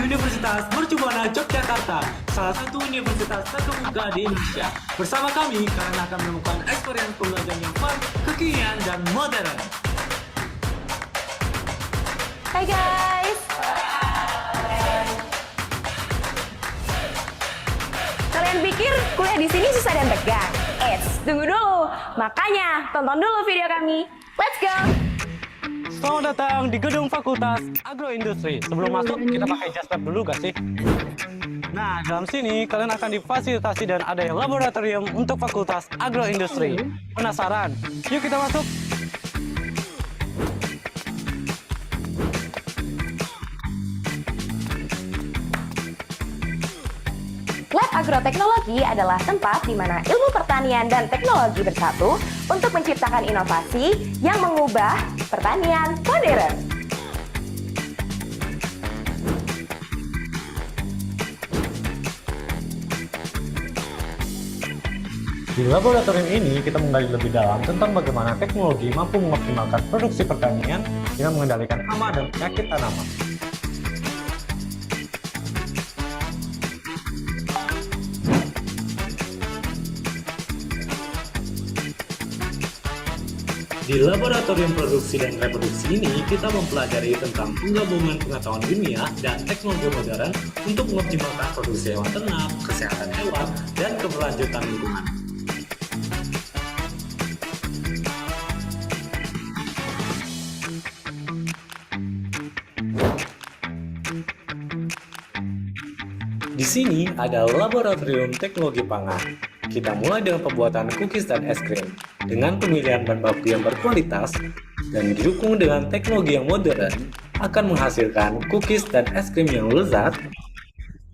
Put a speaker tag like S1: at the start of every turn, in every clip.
S1: Universitas Mercubuana Yogyakarta, salah satu universitas terkemuka di Indonesia. Bersama kami, kalian akan menemukan experience pembelajaran yang fun, kekinian, dan modern.
S2: Hai guys. Kalian pikir kuliah di sini susah dan tegang? Tunggu dulu. Makanya tonton dulu video kami. Let's go.
S3: Selamat datang di gedung Fakultas Agroindustri. Sebelum masuk, kita pakai jas lab dulu gak sih? Nah, dalam sini kalian akan difasilitasi dan ada laboratorium untuk Fakultas Agroindustri. Penasaran? Yuk kita masuk.
S2: Lab Agroteknologi adalah tempat di mana ilmu pertanian dan teknologi bersatu untuk menciptakan inovasi yang mengubah pertanian modern.
S3: Di laboratorium ini, kita menggali lebih dalam tentang bagaimana teknologi mampu mengoptimalkan produksi pertanian dengan mengendalikan hama dan penyakit tanaman.
S1: Di laboratorium produksi dan reproduksi ini, kita mempelajari tentang penggabungan pengetahuan ilmiah dan teknologi modern untuk mengoptimalkan produksi hewan ternak, kesehatan hewan, dan keberlanjutan lingkungan. Di sini ada laboratorium teknologi pangan. Kita mulai dengan pembuatan cookies dan es krim dengan pemilihan bahan baku yang berkualitas dan didukung dengan teknologi yang modern akan menghasilkan cookies dan es krim yang lezat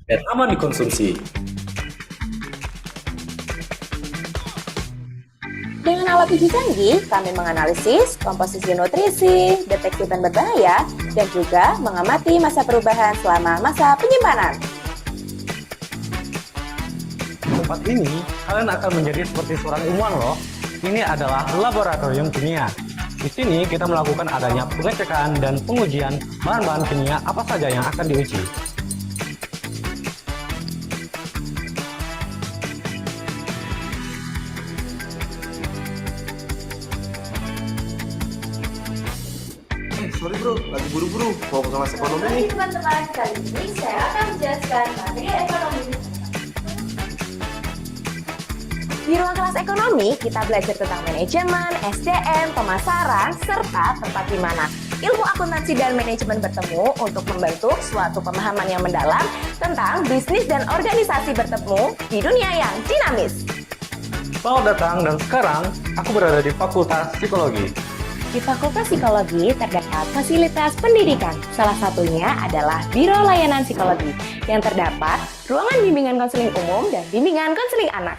S1: dan aman dikonsumsi.
S2: Dengan alat uji canggih, kami menganalisis komposisi nutrisi, deteksi bahan berbahaya, dan juga mengamati masa perubahan selama masa penyimpanan.
S3: Tempat ini, kalian akan menjadi seperti seorang ilmuwan loh. Ini adalah laboratorium kimia. Di sini kita melakukan adanya pengecekan dan pengujian bahan-bahan kimia apa saja yang akan diuji.
S4: Sorry bro, lagi buru-buru. Mau ke kelas ekonomi nih.
S2: Teman-teman, kali ini saya akan menjelaskan materi ekonomi. Di ruang kelas ekonomi, kita belajar tentang manajemen, SDM, pemasaran, serta tempat di mana ilmu akuntansi dan manajemen bertemu untuk membentuk suatu pemahaman yang mendalam tentang bisnis dan organisasi bertemu di dunia yang dinamis.
S3: Selamat datang dan sekarang aku berada di Fakultas Psikologi.
S2: Di Fakultas Psikologi terdapat fasilitas pendidikan. Salah satunya adalah Biro Layanan Psikologi yang terdapat ruangan bimbingan konseling umum dan bimbingan konseling anak.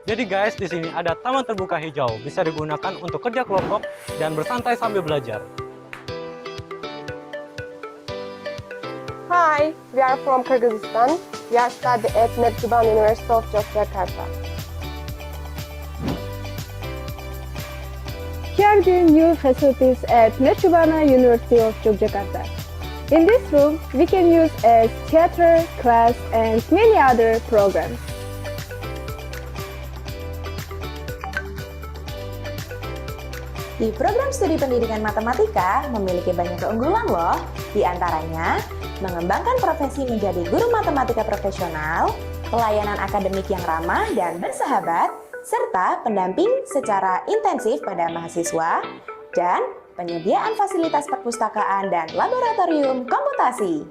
S3: Jadi guys, di sini ada taman terbuka hijau, bisa digunakan untuk kerja kelompok dan bersantai sambil belajar.
S5: Hi, we are from Kyrgyzstan. We are studying at Mercubuana University of Yogyakarta. Here are the new facilities at Mercubuana University of Yogyakarta. In this room, we can use as theater, class, and many other programs.
S2: Di program studi pendidikan matematika memiliki banyak keunggulan loh. Di antaranya, mengembangkan profesi menjadi guru matematika profesional, pelayanan akademik yang ramah dan bersahabat, serta pendamping secara intensif pada mahasiswa, dan penyediaan fasilitas perpustakaan dan laboratorium komputasi.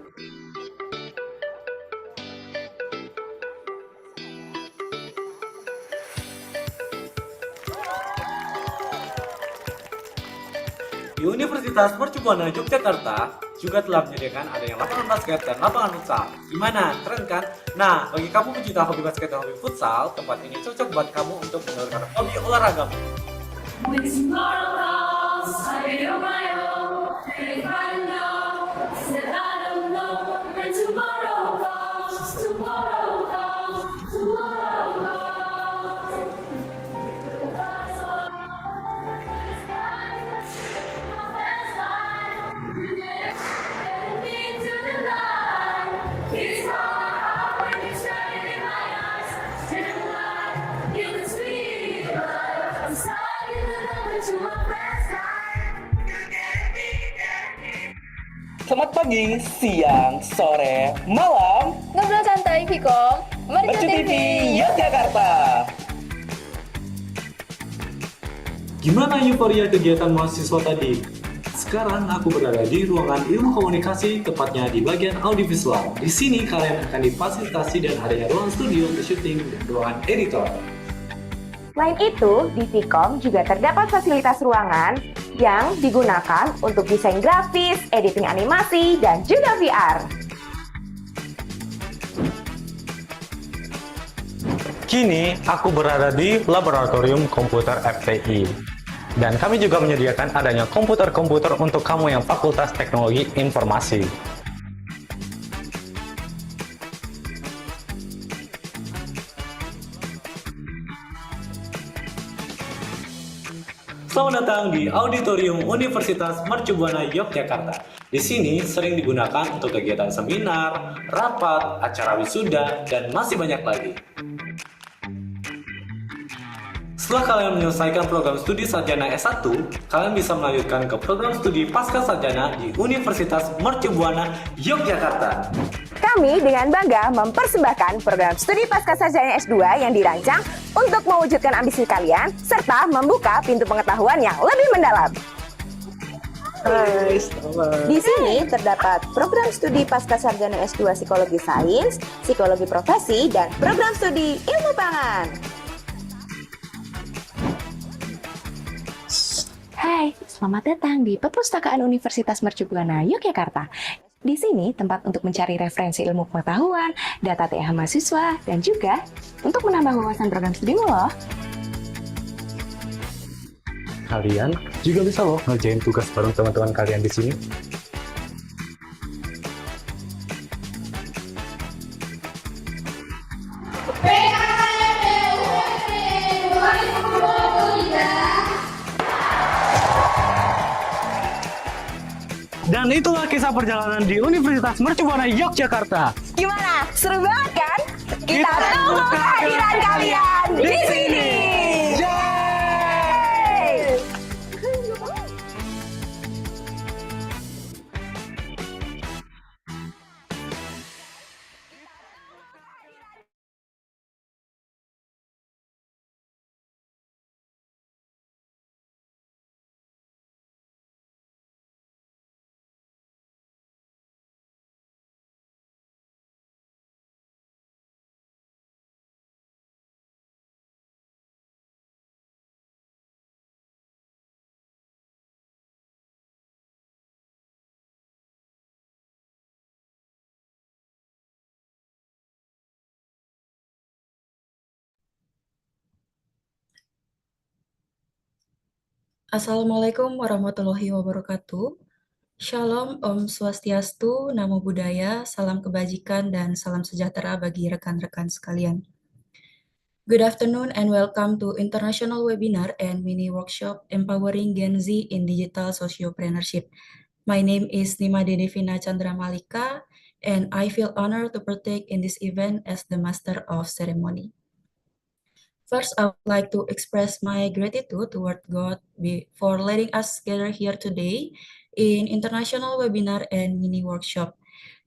S1: Di Universitas Mercubuana Yogyakarta juga telah menyediakan adanya lapangan basket dan lapangan futsal. Gimana? Keren kan? Nah, bagi kamu pecinta hobi basket dan hobi futsal, tempat ini cocok buat kamu untuk menurunkan hobi olahraga.
S6: Selamat pagi, siang, sore, malam.
S7: Ngobrol santai, Vkom.
S6: Mercu TV Yogyakarta.
S1: Gimana euforia kegiatan mahasiswa tadi? Sekarang aku berada di ruangan ilmu komunikasi, tepatnya di bagian audiovisual. Di sini kalian akan difasilitasi dan adanya ruang studio untuk syuting dan ruangan editor.
S2: Selain itu, di Vkom juga terdapat fasilitas ruangan yang digunakan untuk desain grafis, editing animasi, dan juga VR.
S3: Kini aku berada di Laboratorium Komputer FTI. Dan kami juga menyediakan adanya komputer-komputer untuk kamu yang Fakultas Teknologi Informasi.
S1: Selamat datang di Auditorium Universitas Mercu Buana Yogyakarta. Di sini sering digunakan untuk kegiatan seminar, rapat, acara wisuda, dan masih banyak lagi. Setelah kalian menyelesaikan program studi sarjana S1, kalian bisa melanjutkan ke program studi pasca sarjana di Universitas Mercu Buana Yogyakarta.
S2: Kami dengan bangga mempersembahkan program studi pascasarjana S2 yang dirancang untuk mewujudkan ambisi kalian serta membuka pintu pengetahuan yang lebih mendalam. Di sini terdapat program studi pascasarjana S2 Psikologi Sains, Psikologi Profesi, dan program studi Ilmu Pangan. Hai, selamat datang di Perpustakaan Universitas Mercu Buana Yogyakarta. Di sini tempat untuk mencari referensi ilmu pengetahuan, data TH mahasiswa, dan juga untuk menambah wawasan program studimu loh.
S3: Kalian juga bisa loh ngerjain tugas bareng teman-teman kalian di sini. Dan itulah kisah perjalanan di Universitas Mercu Buana Yogyakarta.
S2: Gimana? Seru banget kan? Kita tunggu kehadiran kalian di sini! Yeay!
S8: Assalamualaikum warahmatullahi wabarakatuh. Shalom, Om Swastiastu, Namo Buddhaya, salam kebajikan, dan salam sejahtera bagi rekan-rekan sekalian. Good afternoon and welcome to International Webinar and Mini Workshop Empowering Gen Z in Digital Sociopreneurship. My name is Nima Dedevina Chandra Malika, and I feel honored to partake in this event as the Master of Ceremony. First, I would like to express my gratitude toward God for letting us gather here today in International Webinar and Mini Workshop.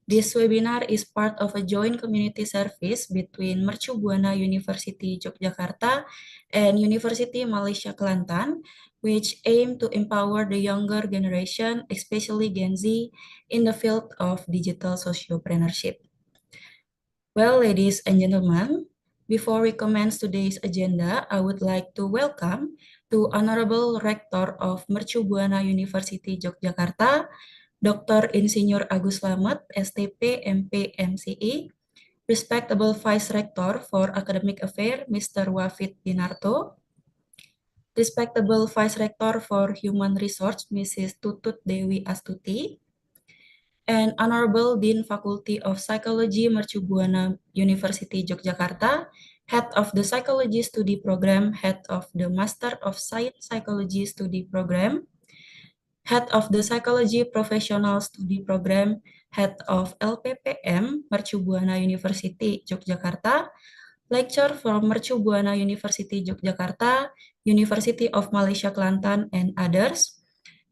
S8: This webinar is part of a joint community service between Mercu Buana University Yogyakarta and University Malaysia Kelantan, which aim to empower the younger generation, especially Gen Z, in the field of digital sociopreneurship. Well, ladies and gentlemen, before we commence today's agenda, I would like to welcome to Honorable Rector of Mercu Buana University Yogyakarta, Dr. Insinyur Agus Slamet, STP, MP, MCI, Respectable Vice Rector for Academic Affairs, Mr. Wafid Dinarto, Respectable Vice Rector for Human Resource, Mrs. Tutut Dewi Astuti, and Honorable Dean Faculty of Psychology Mercu Buana University Yogyakarta, Head of the Psychology Study Program, Head of the Master of Science Psychology Study Program, Head of the Psychology Professional Study Program, Head of LPPM Mercu Buana University Yogyakarta, lecture from Mercu Buana University Yogyakarta, University of Malaysia Kelantan, and others,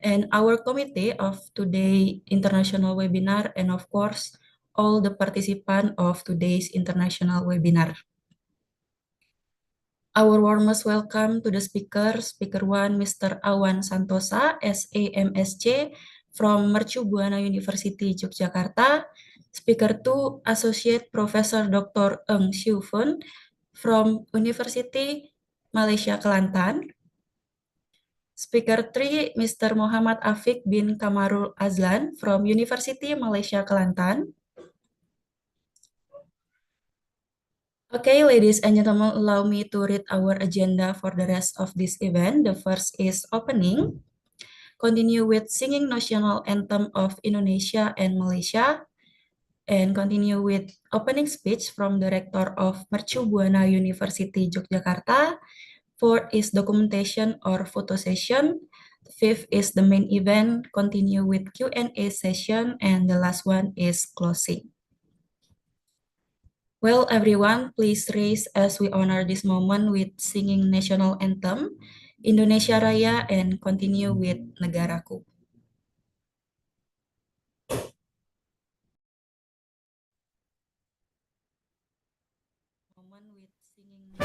S8: and our committee of today international webinar, and of course, all the participants of today's international webinar. Our warmest welcome to the speaker, Speaker 1, Mr. Awan Santosa, SAMSC from Mercu Buana University Yogyakarta. Speaker 2, Associate Professor Dr. Eng Siu Fun from University Malaysia Kelantan. Speaker 3, Mr. Muhammad Afiq bin Kamarul Azlan from University Malaysia Kelantan. Okay, ladies and gentlemen, allow me to read our agenda for the rest of this event. The first is opening, continue with singing national anthem of Indonesia and Malaysia, and continue with opening speech from the rector of Mercu Buana University Yogyakarta. Fourth is documentation or photo session. Fifth is the main event, continue with Q&A session, and the last one is closing. Well, everyone, please raise as we honor this moment with singing national anthem, Indonesia Raya, and continue with Negaraku. Moment with singing.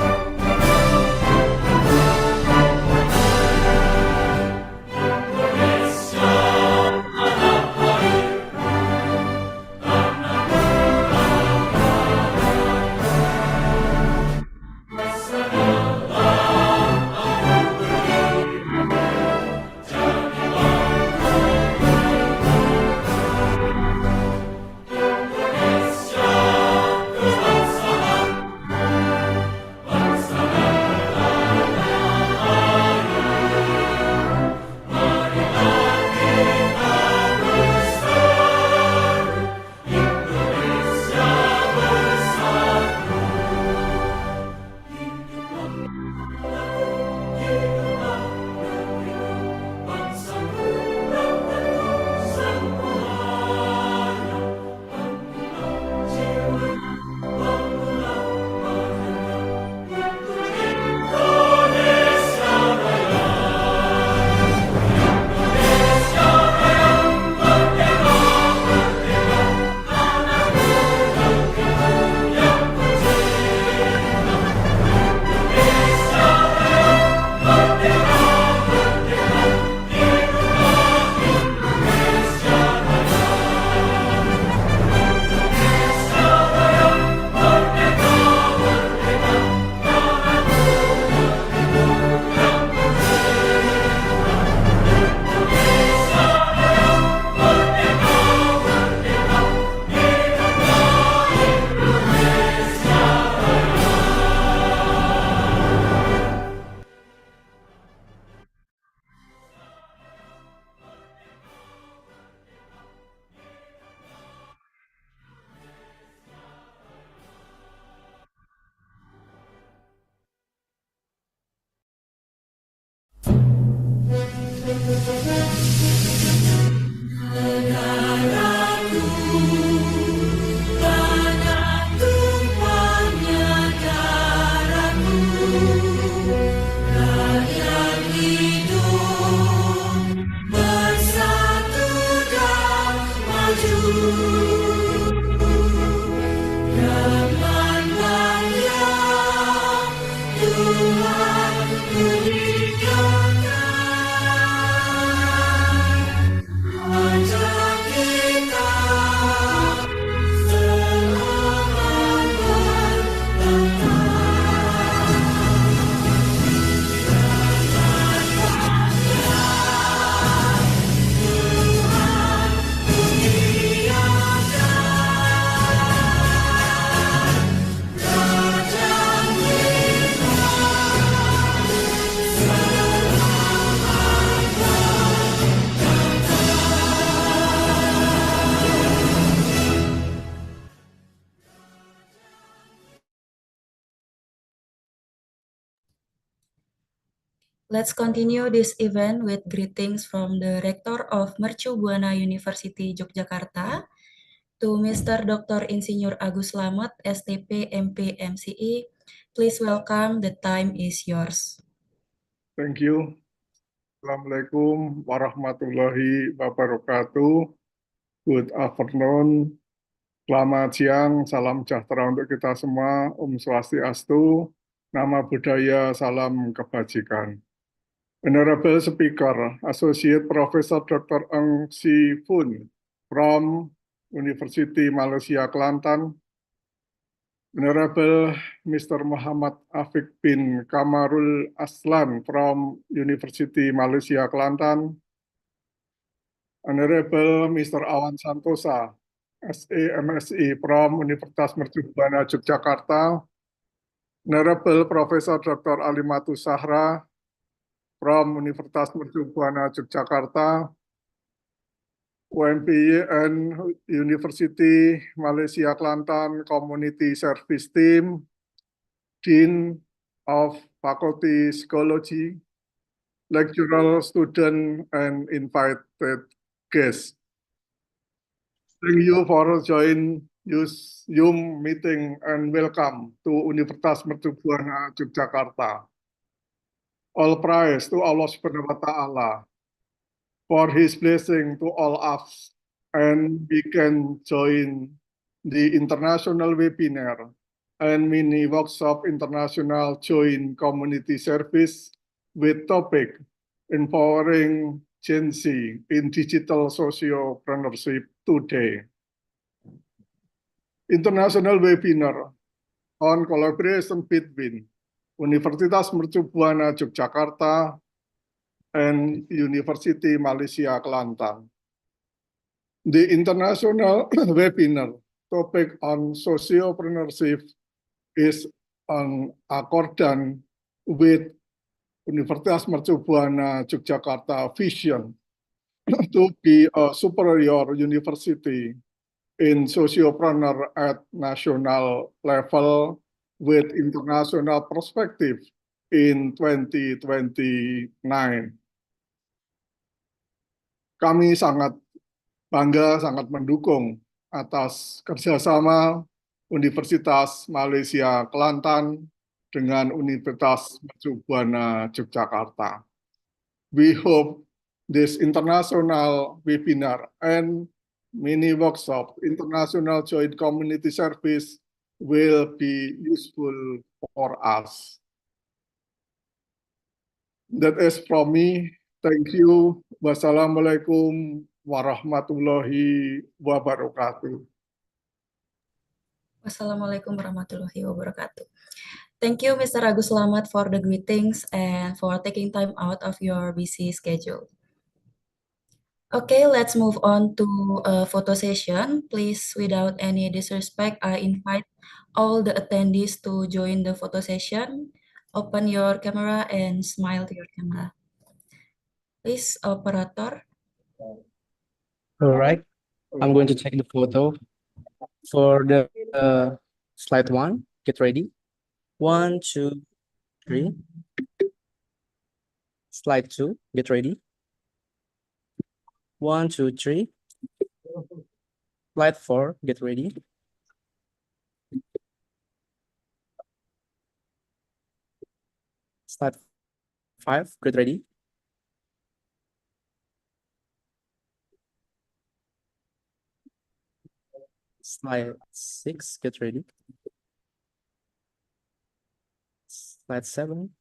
S8: Let's continue this event with greetings from the Rector of Mercu Buana University Yogyakarta to Mr. Dr. Insinyur Agus Slamet, STP, MP, MCI, Please welcome, the time is yours.
S7: Thank you. Assalamualaikum warahmatullahi wabarakatuh. Good afternoon. Selamat siang, salam sejahtera untuk kita semua. Om Swastiastu, Nama Budaya, salam kebajikan. Honorable Speaker, Associate Professor Dr. Eng Si Fun from University Malaysia Kelantan, Honorable Mr. Muhammad Afiq bin Kamarul Aslan from University Malaysia Kelantan, Honorable Mr. Awan Santosa, SAMSI from Universitas Mercubuana Yogyakarta, Honorable Professor Dr. Alimatus Sahra from Universitas Mercubuana Yogyakarta, UMPY and University Malaysia Kelantan Community Service Team, Dean of Faculty Psychology, lecturer, student, and invited guests. Thank you for joining this Zoom meeting and welcome to Universitas Mercubuana Yogyakarta. All praise to Allah Subhanahu wa Ta'ala for His blessing to all us, and we can join the international webinar and mini workshop international joint community service with topic empowering Gen Z in digital sociopreneurship today. International webinar on collaboration between Universitas Mercubuana Yogyakarta and University Malaysia Kelantan. The international webinar topic on sociopreneurship is on accordance with Universitas Mercubuana Yogyakarta vision to be a superior university in sociopreneur at national level with international perspective in 2029. Kami sangat bangga, sangat mendukung atas kerjasama Universitas Malaysia Kelantan dengan Universitas Mercubuana Yogyakarta. We hope this international webinar and mini workshop, international joint community service will be useful for us. That is from me. Thank you. Wassalamualaikum warahmatullahi wabarakatuh.
S8: Wassalamualaikum warahmatullahi wabarakatuh. Thank you, Mr. Agus Slamet, for the greetings and for taking time out of your busy schedule. Okay, let's move on to a photo session. Please, without any disrespect, I invite all the attendees to join the photo session. Open your camera and smile to your camera. Please, operator.
S9: All right, I'm going to take the photo. For the slide one, get ready. 1, 2, 3. Slide 2, get ready. 1, 2, 3. Slide 4, get ready. Slide 5, get ready. Slide 6, get ready. Slide 7.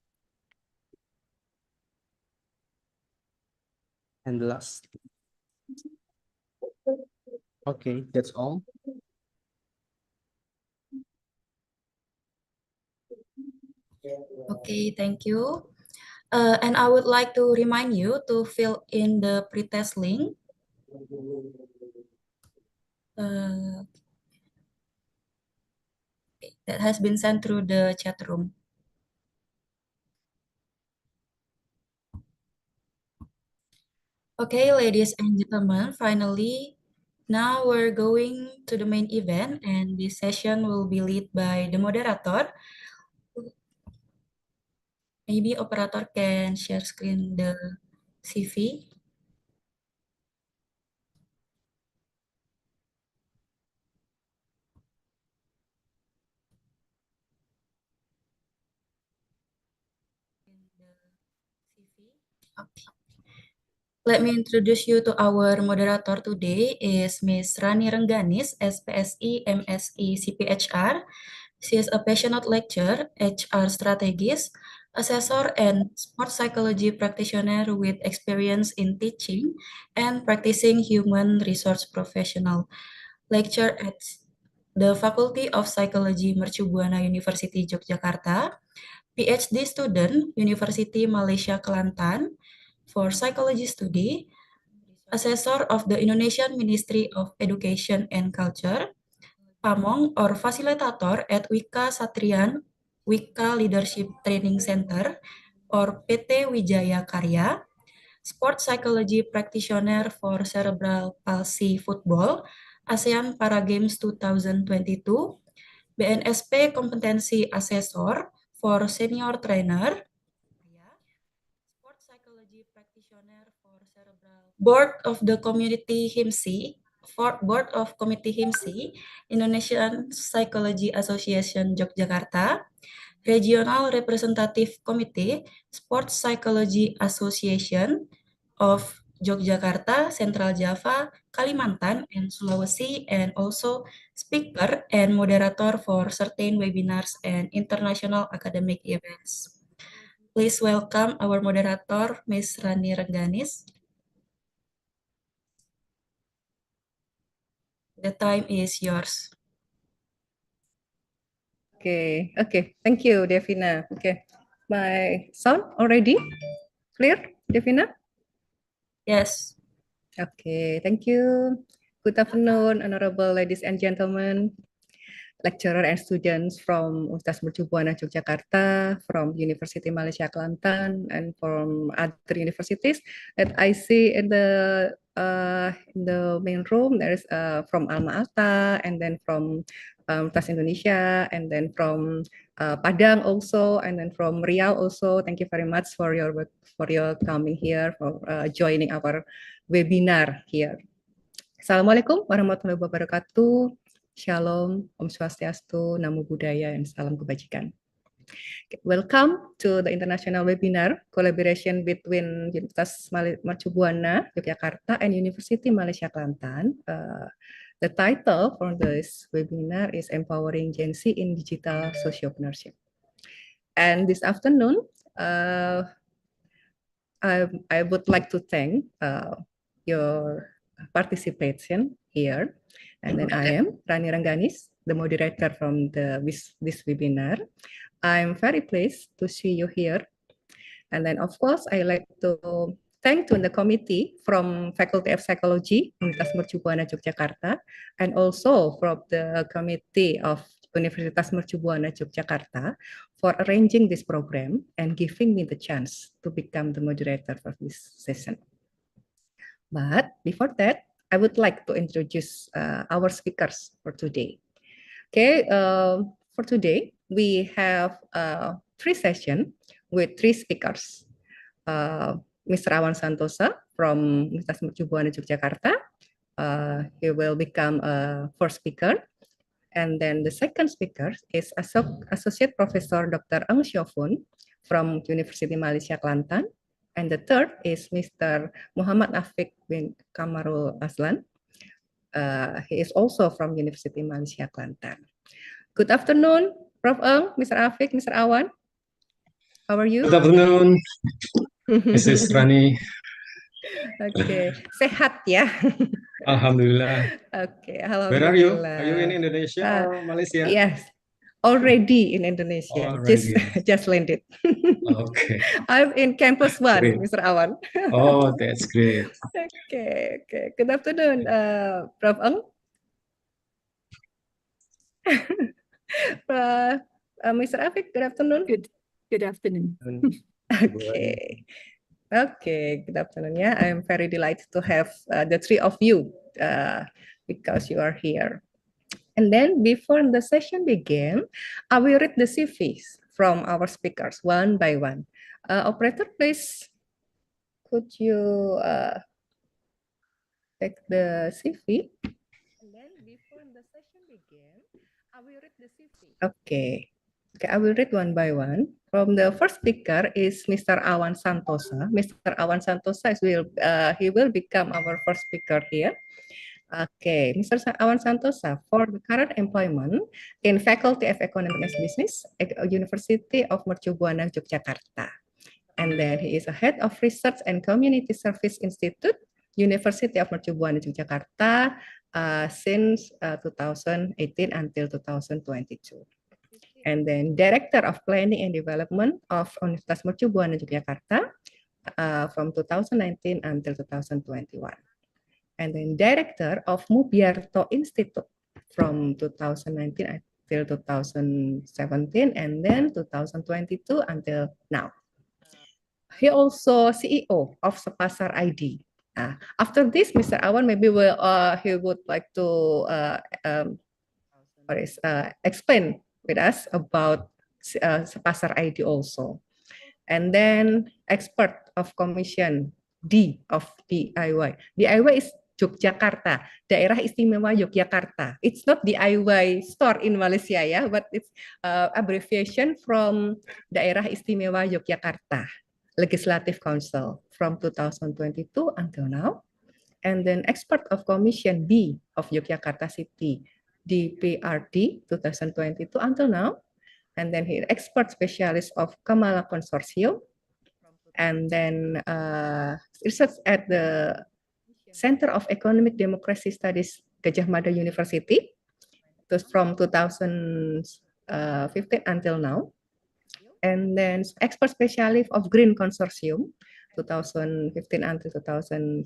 S9: And the last. Okay, that's all.
S8: Okay, thank you. And I would like to remind you to fill in the pretest link. That has been sent through the chat room. Okay, ladies and gentlemen, finally, now we're going to the main event, and this session will be led by the moderator. Maybe operator can share screen the CV. Let me introduce you to our moderator today is Miss Rani Rengganis, SPSI, MSI, CPHR. She is a passionate lecturer, HR strategist, assessor, and sports psychology practitioner with experience in teaching and practicing human resource professional. Lecture at the Faculty of Psychology, Mercu Buana University, Yogyakarta. PhD student, University Malaysia Kelantan, for psychology study, assessor of the Indonesian Ministry of Education and Culture, pamong or facilitator at Wika Satrian Wika Leadership Training Center or PT Wijaya Karya, sport psychology practitioner for cerebral palsy football, ASEAN Para Games 2022, BNSP Kompetensi Assessor for senior trainer, sport psychology practitioner for cerebral board of the community HIMSI, for board of committee HIMSI, Indonesian Psychology Association Yogyakarta, regional representative committee, Sports Psychology Association of Yogyakarta, Central Java, Kalimantan, and Sulawesi, and also speaker and moderator for certain webinars and international academic events. Please welcome our moderator, Ms. Rani Rengganis. The time is yours.
S10: Okay, thank you, Devina. Okay, my sound already clear, Devina?
S8: Yes.
S10: Okay, thank you. Good afternoon, honorable ladies and gentlemen, lecturer and students from Universitas Mercu Buana Yogyakarta, from University Malaysia Kelantan, and from other universities that I see in the main room. There is from Alma Ata, and then from Universitas Indonesia, and then from Padang also, and then from Riau also. Thank you very much for your coming here, for joining our webinar here. Assalamualaikum warahmatullahi wabarakatuh. Shalom, Om Swastiastu, Namo Buddhaya, and salam kebajikan. Welcome to the international webinar collaboration between Universitas Mercu Buana Yogyakarta and University Malaysia Kelantan. The title for this webinar is Empowering Gen Z in Digital Sociopreneurship. And this afternoon, I would like to thank your participation here. And then I am Rani Rengganis, the moderator from this webinar. I'm very pleased to see you here. And then, of course, I like to thank to the committee from Faculty of Psychology, Universitas Mercu Buana Yogyakarta, and also from the committee of Universitas Mercu Buana Yogyakarta for arranging this program and giving me the chance to become the moderator for this session. But before that, I would like to introduce our speakers for today. Okay, for today, we have 3 sessions with 3 speakers. Mr. Awan Santosa from Universitas Mercu Buana Yogyakarta. He will become a first speaker. And then the second speaker is Associate Professor Dr. Eng Syofun from University Malaysia Kelantan. And the third is Mr. Muhammad Afiq bin Kamarul Aslan. He is also from University Malaysia Kelantan. Good afternoon, Prof. Eng, Mr. Afiq, Mr. Awan. How are you?
S11: Good afternoon, Mrs. Rani.
S10: Okay, sehat ya.
S11: Alhamdulillah.
S10: Okay,
S11: Where are you?
S10: alhamdulillah.
S11: Are you in Indonesia or Malaysia?
S10: Yes, already in Indonesia.
S11: Already.
S10: Just landed.
S11: Okay.
S10: I'm in campus 1,
S11: Great.
S10: Mr. Awan.
S11: Oh, that's great.
S10: Okay. Good afternoon, Prof. Eng. Mr. Afiq, good afternoon.
S12: Good afternoon.
S10: Okay, good afternoon. Yeah, I'm very delighted to have the 3 of you because you are here. And then before the session begin, I will read the CVs from our speakers one by one. Operator, please, could you take the CV? And then before the session begin, I will read the CV. Okay. Okay, I will read one by one. From the first speaker is Mr. Awan Santosa. Mr. Awan Santosa he will become our first speaker here. Okay, Mr. Awan Santosa, for the current employment in Faculty of Economics and Business at University of Mercu Buana, Yogyakarta. And then he is a head of Research and Community Service Institute, University of Mercu Buana, Yogyakarta, since 2018 until 2022. And then Director of Planning and Development of Universitas Mercu Buana, Yogyakarta, from 2019 until 2021. And then Director of Mubiarto Institute from 2019 until 2017, and then 2022 until now. He also CEO of Sepasar ID. After this, Mr. Awan maybe he would like to explain with us about Sepasar ID also. And then expert of commission D of DIY. DIY is Yogyakarta, Daerah Istimewa Yogyakarta. It's not DIY store in Malaysia, yeah, but it's abbreviation from Daerah Istimewa Yogyakarta Legislative Council from 2022 until now. And then expert of commission B of Yogyakarta City, DPRD 2022 until now. And then he expert specialist of Kamala Consortium, and then research at the Center of Economic Democracy Studies Gajah Mada University, from 2015 until now. And then expert specialist of Green Consortium, 2015 until 2016.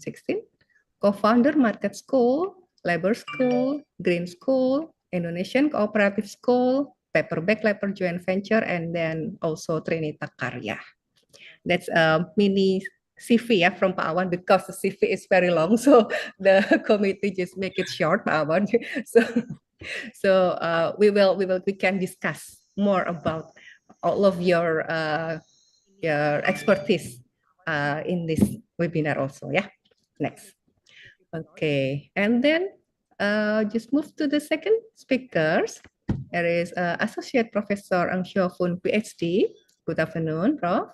S10: Co-founder Market School, Labor School, Green School, Indonesian Cooperative School, Paperback Labor Joint Venture, and then also Trinita Karya. That's a mini CV from Pak Awan, because the CV is very long, so the committee just make it short, Pak Awan. So we can discuss more about all of your expertise in this webinar also. Yeah, next. Okay, and then just move to the second speakers. There is Associate Professor Ang Syofun, PhD. Good afternoon, Prof.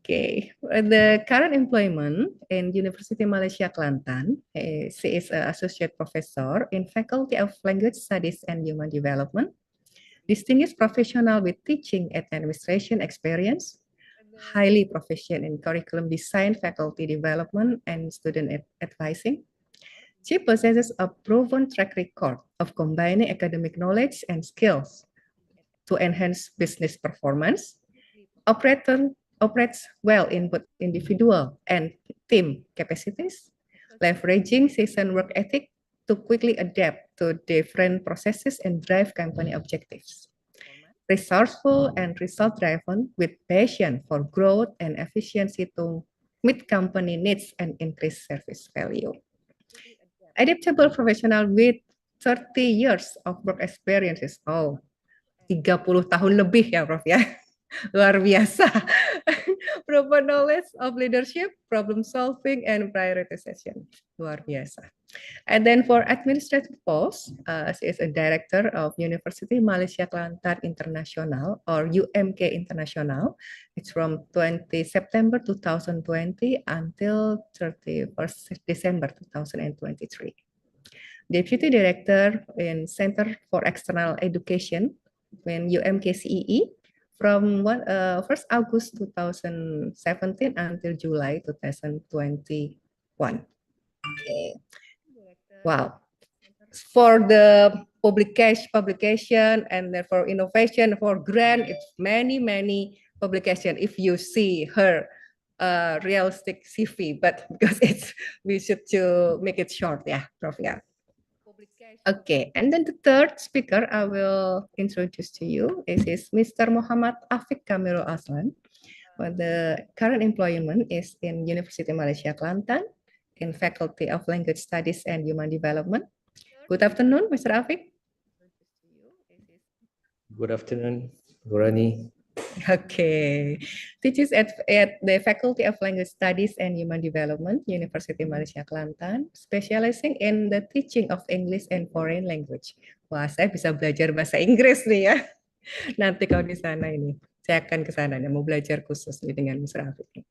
S10: Okay, the current employment in University Malaysia Kelantan, she is an Associate Professor in Faculty of Language Studies and Human Development, distinguished professional with teaching and administration experience, highly proficient in curriculum design, faculty development, and student advising. She possesses a proven track record of combining academic knowledge and skills to enhance business performance, operates well in both individual and team capacities, leveraging seasoned work ethic to quickly adapt to different processes and drive company objectives. Resourceful and result-driven with passion for growth and efficiency to meet company needs and increase service value. Adaptable professional with 30 years of work experiences. Oh, 30 tahun lebih ya, Prof ya. Luar biasa. Proper knowledge of leadership, problem solving, and prioritization. Luar biasa. And then for administrative post, she is a director of University Malaysia Kelantan International, or UMK International. It's from 20 September 2020 until 31st December 2023. Deputy Director in Center for External Education in UMK CEE from 1st August 2017 until July 2021. Okay. Wow. For the publication and then for innovation, for grant, it's many publication if you see her realistic CV, but because we should to make it short, yeah, Prof. Yeah. Okay, and then the third speaker I will introduce to you is Mr. Muhammad Afiq Kamirul Aslan. The current employment is in University Malaysia Kelantan in Faculty of Language Studies and Human Development. Good afternoon, Mr. Afiq.
S12: Good afternoon, Rani.
S10: Okay, teaches at the Faculty of Language Studies and Human Development, University Malaysia Kelantan, specializing in the teaching of English and foreign language. Wah, saya bisa belajar bahasa Inggris nih ya. Nanti kalau di sana ini, saya akan ke sana mau belajar khusus nih dengan Mr. Afik.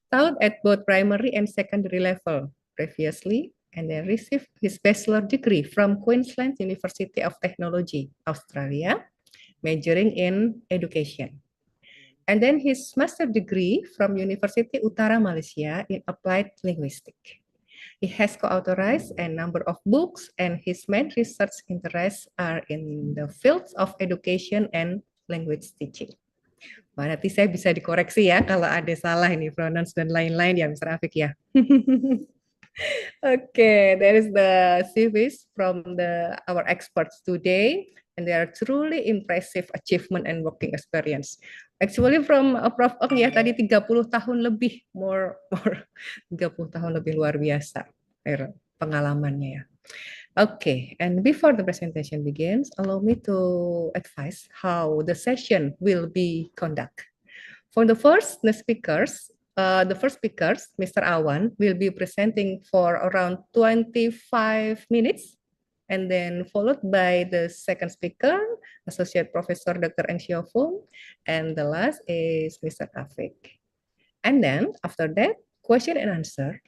S10: Taught at both primary and secondary level previously, and then received his bachelor degree from Queensland University of Technology, Australia, majoring in education. And then his master degree from University Utara Malaysia in applied linguistics. He has co-authorized a number of books, and his main research interests are in the fields of education and language teaching. Wah, nanti saya bisa dikoreksi ya kalau ada salah ini pronounce dan lain-lain ya, Mr. Afik ya. Okay, there is the CVs from our experts today, and they are truly impressive achievement and working experience. Actually from Prof. Ong ya tadi 30 tahun lebih, more 30 tahun lebih luar biasa pengalamannya ya. Okay, and before the presentation begins, allow me to advise how the session will be conducted. For the first speakers, Mr. Awan, will be presenting for around 25 minutes, and then followed by the second speaker, Associate Professor Dr. Eng Xiaofeng, and the last is Mr. Afik. And then after that, question and answer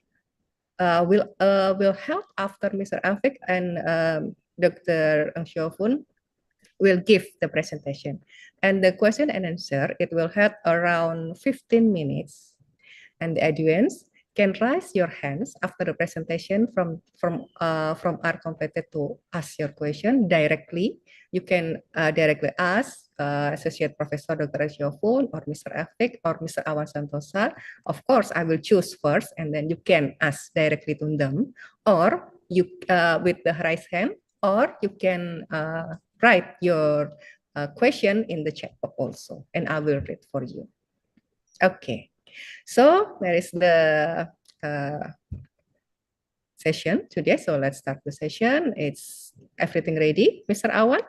S10: will help after Mr. Afik and Dr. Eng Xiaofeng will give the presentation. And the question and answer, it will have around 15 minutes. And the audience can raise your hands after the presentation from our competitor to ask your question directly. You can directly ask Associate Professor Dr. Xiaofeng or Mr. Afik or Mr. Awan Santosa. Of course, I will choose first, and then you can ask directly to them, or you with the raised hand, or you can write your question in the chat box also, and I will read for you. Okay. So there is the session today. So let's start the session. It's everything ready, Mr. Awan?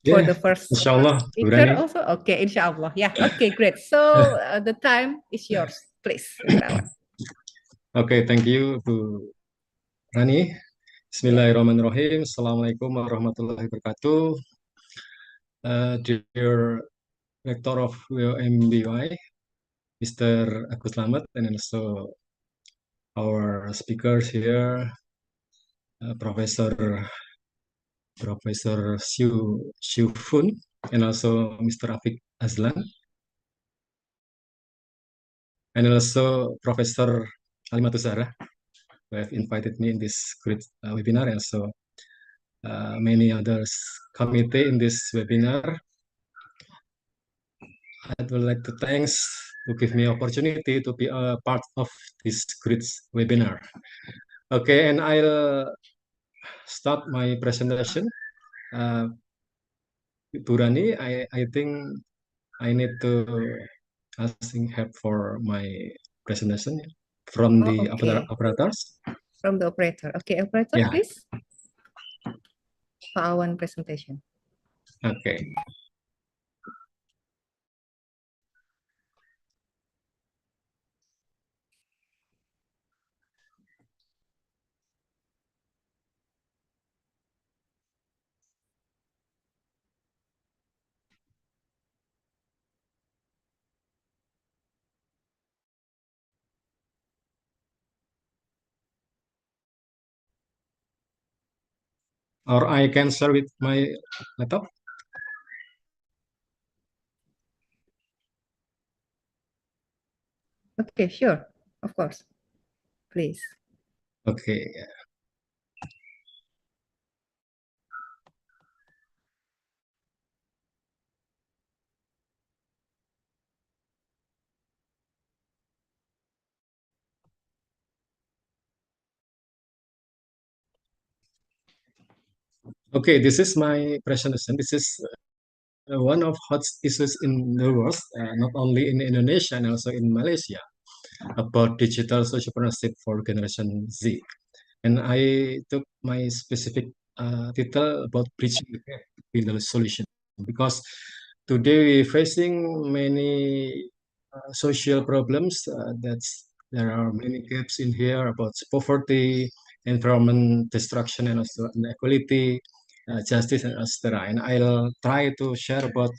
S10: For the first
S11: Inshallah,
S10: speaker also? Okay, inshallah. Yeah, okay, great. So the time is yours, please, Mr. Awan.
S11: Okay, thank you to Rani. Bismillahirrahmanirrahim. Assalamualaikum warahmatullahi wabarakatuh. Dear Rector of UMBY, Mr. Agus Slamet, and also our speakers here, Professor Xiu Fun, and also Mr. Afik Azlan, and also Professor Alimatus Zahra, who have invited me in this great webinar, and so many others committee in this webinar. I would like to thanks to give me opportunity to be a part of this great webinar. Okay, and I'll start my presentation. Burani, I think I need to asking help for my presentation from the operators.
S10: From the operator. Okay, operator,
S11: Yeah.
S10: please. Awan presentation.
S11: Okay. Or I can share with my laptop.
S10: Okay, sure. Of course. Please.
S11: Okay. Okay, this is my presentation. This is one of hot issues in the world, not only in Indonesia and also in Malaysia, about digital sociopreneurship for Generation Z. And I took my specific title about bridging the gap between the solution, because today we're facing many social problems. There are many gaps in here about poverty, environment destruction, and also inequality, justice, and etc. And I'll try to share about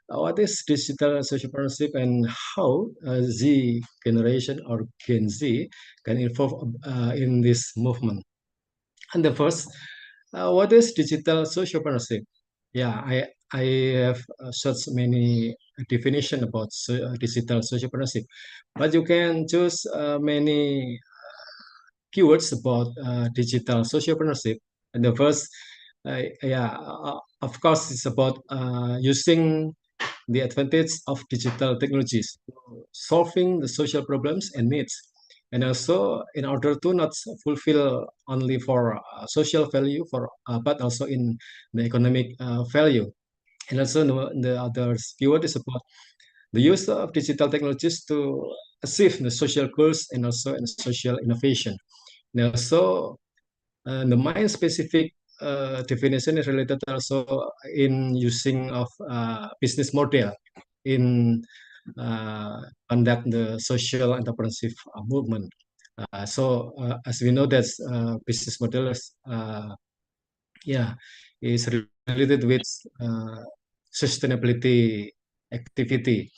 S11: what is digital sociopreneurship and how Z generation or Gen Z can involve in this movement. And the first, what is digital sociopreneurship? Yeah, I have such many definition about digital sociopreneurship, but you can choose many keywords about digital sociopreneurship. And the first, of course, it's about using the advantage of digital technologies, solving the social problems and needs. And also, in order to not fulfill only for social value, but also in the economic value. And also, the other keyword is about the use of digital technologies to achieve the social goals and also in social innovation. And also, the main specific definition is related also in using of business model in conduct the social entrepreneurship movement. As we know, that business model is is related with sustainability activity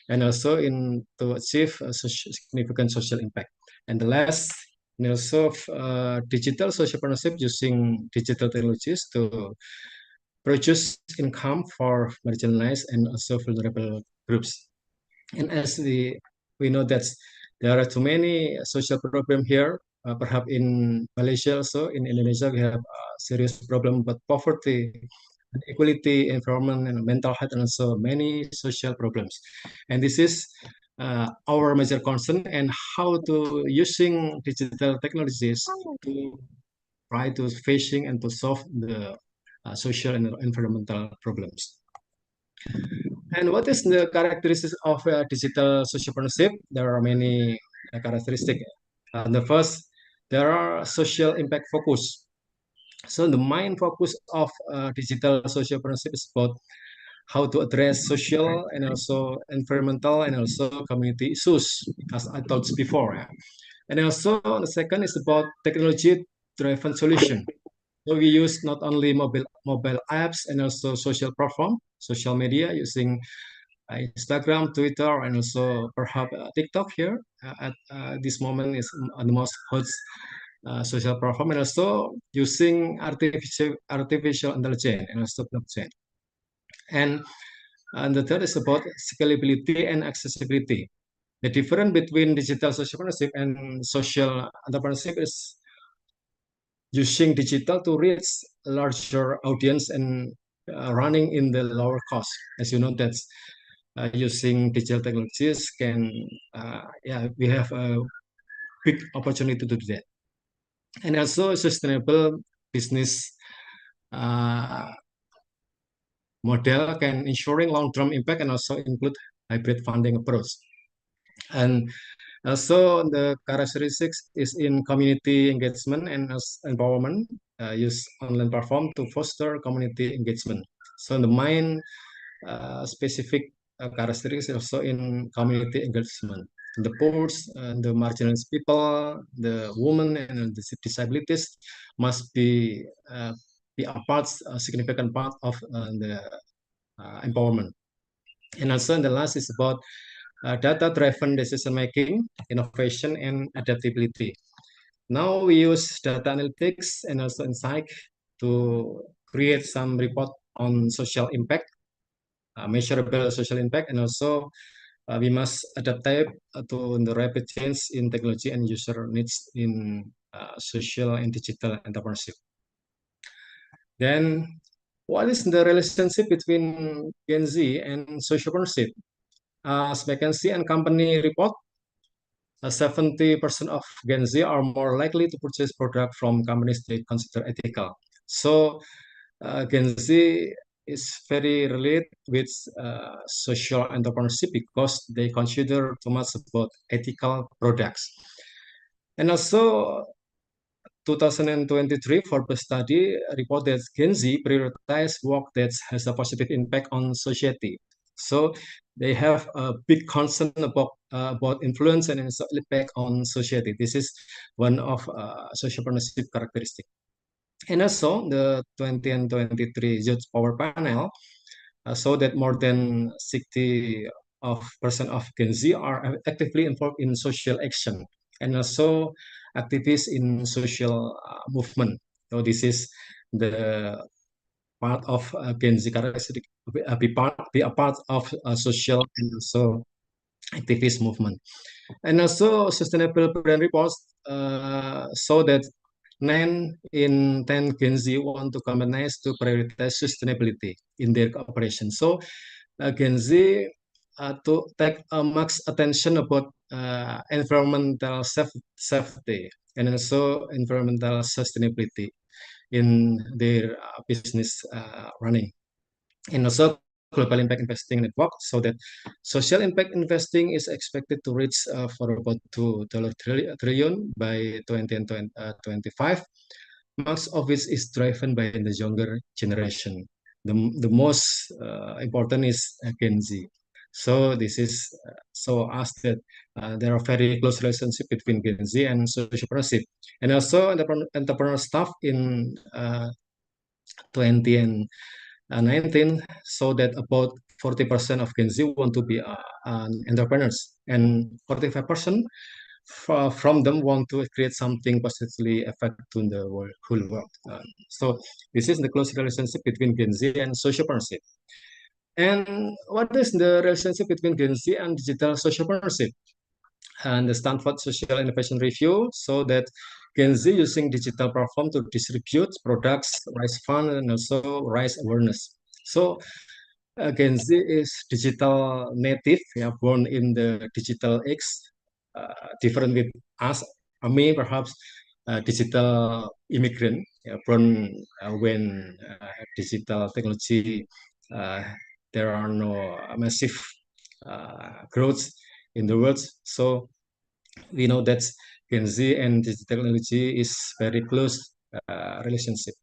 S11: and also in to achieve a significant social impact. And the last, and also digital sociopreneurship using digital technologies to produce income for marginalized and also vulnerable groups. And as we know that there are too many social problem here. Perhaps in Malaysia also, in Indonesia, we have a serious problem about poverty, equality, environment, and mental health, and also many social problems. And this is our major concern and how to using digital technologies to try to facing and to solve the social and environmental problems. And what is the characteristics of digital sociopreneurship? There are many characteristics. The first, there are social impact focus. So the main focus of digital sociopreneurship is about how to address social and also environmental and also community issues, as I told before. Yeah. And also the second is about technology-driven solution. So we use not only mobile apps and also social platform, social media using Instagram, Twitter, and also perhaps TikTok here at this moment is the most hot social platform, and also using artificial intelligence and also blockchain. And the third is about scalability and accessibility. The difference between digital sociopreneurship and social entrepreneurship is using digital to reach a larger audience and running in the lower cost. As you know, that's using digital technologies can, we have a big opportunity to do that. And also sustainable business model can ensuring long-term impact and also include hybrid funding approach. And also the characteristics is in community engagement and empowerment, use online platform to foster community engagement. So the main specific characteristics also in community engagement. The poor, the marginalized people, the women, and the disabilities must be a significant part of the empowerment. And also the last is about data-driven decision-making, innovation, and adaptability. Now we use data analytics and also insight to create some report on social impact, measurable social impact, and also we must adapt to the rapid change in technology and user needs in social and digital entrepreneurship. Then, what is the relationship between Gen Z and sociopreneurship? As vacancy and company report, 70% of Gen Z are more likely to purchase product from companies they consider ethical. So Gen Z is very related with social entrepreneurship because they consider too much about ethical products. And also 2023 Forbes study report that Gen Z prioritize work that has a positive impact on society. So they have a big concern about influence and impact on society. This is one of sociopreneurship characteristic. And also the 2023 Youth Power Panel show that more than 60% of Gen Z are actively involved in social action and also activists in social movement. So this is the part of Gen Z characteristic, be a part of social and also activist movement. And also sustainable brand reports show that 9 in 10 Gen Z want to companies to prioritize sustainability in their operation. So Gen Z to take much attention about environmental safety and also environmental sustainability in their business running. And also global impact investing network so that social impact investing is expected to reach for about $2 trillion by 2025. Most of it is driven by the younger generation. The most important is Gen Z. So this is so us that there are very close relationship between Gen Z and sociopreneurship, and also entrepreneur staff in 20 and 19 so that about 40% of Gen Z want to be entrepreneurs and 45% from them want to create something positively affect to the whole world. So this is the close relationship between Gen Z and sociopreneurship. And what is the relationship between Gen Z and digital sociopreneurship? And the Stanford Social Innovation Review so that Gen Z using digital platform to distribute products, raise fund, and also raise awareness. So Gen Z is digital native, yeah, born in the digital age, different with us. Me, perhaps digital immigrant, yeah, born when digital technology, uh, there are no massive growth in the world. So we know that Gen Z and digital technology is very close relationship.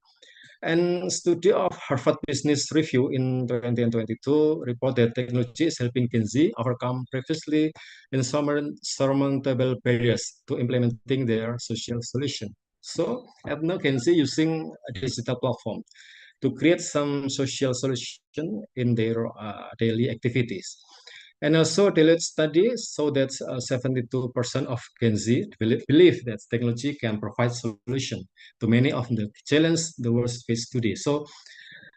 S11: And study of Harvard Business Review in 2022 report that technology is helping Gen Z overcome previously insurmountable barriers to implementing their social solution. So at now Gen Z using a digital platform to create some social solution in their daily activities. And also Deloitte study so that 72% of Gen Z believe that technology can provide solution to many of the challenges the world faces today. So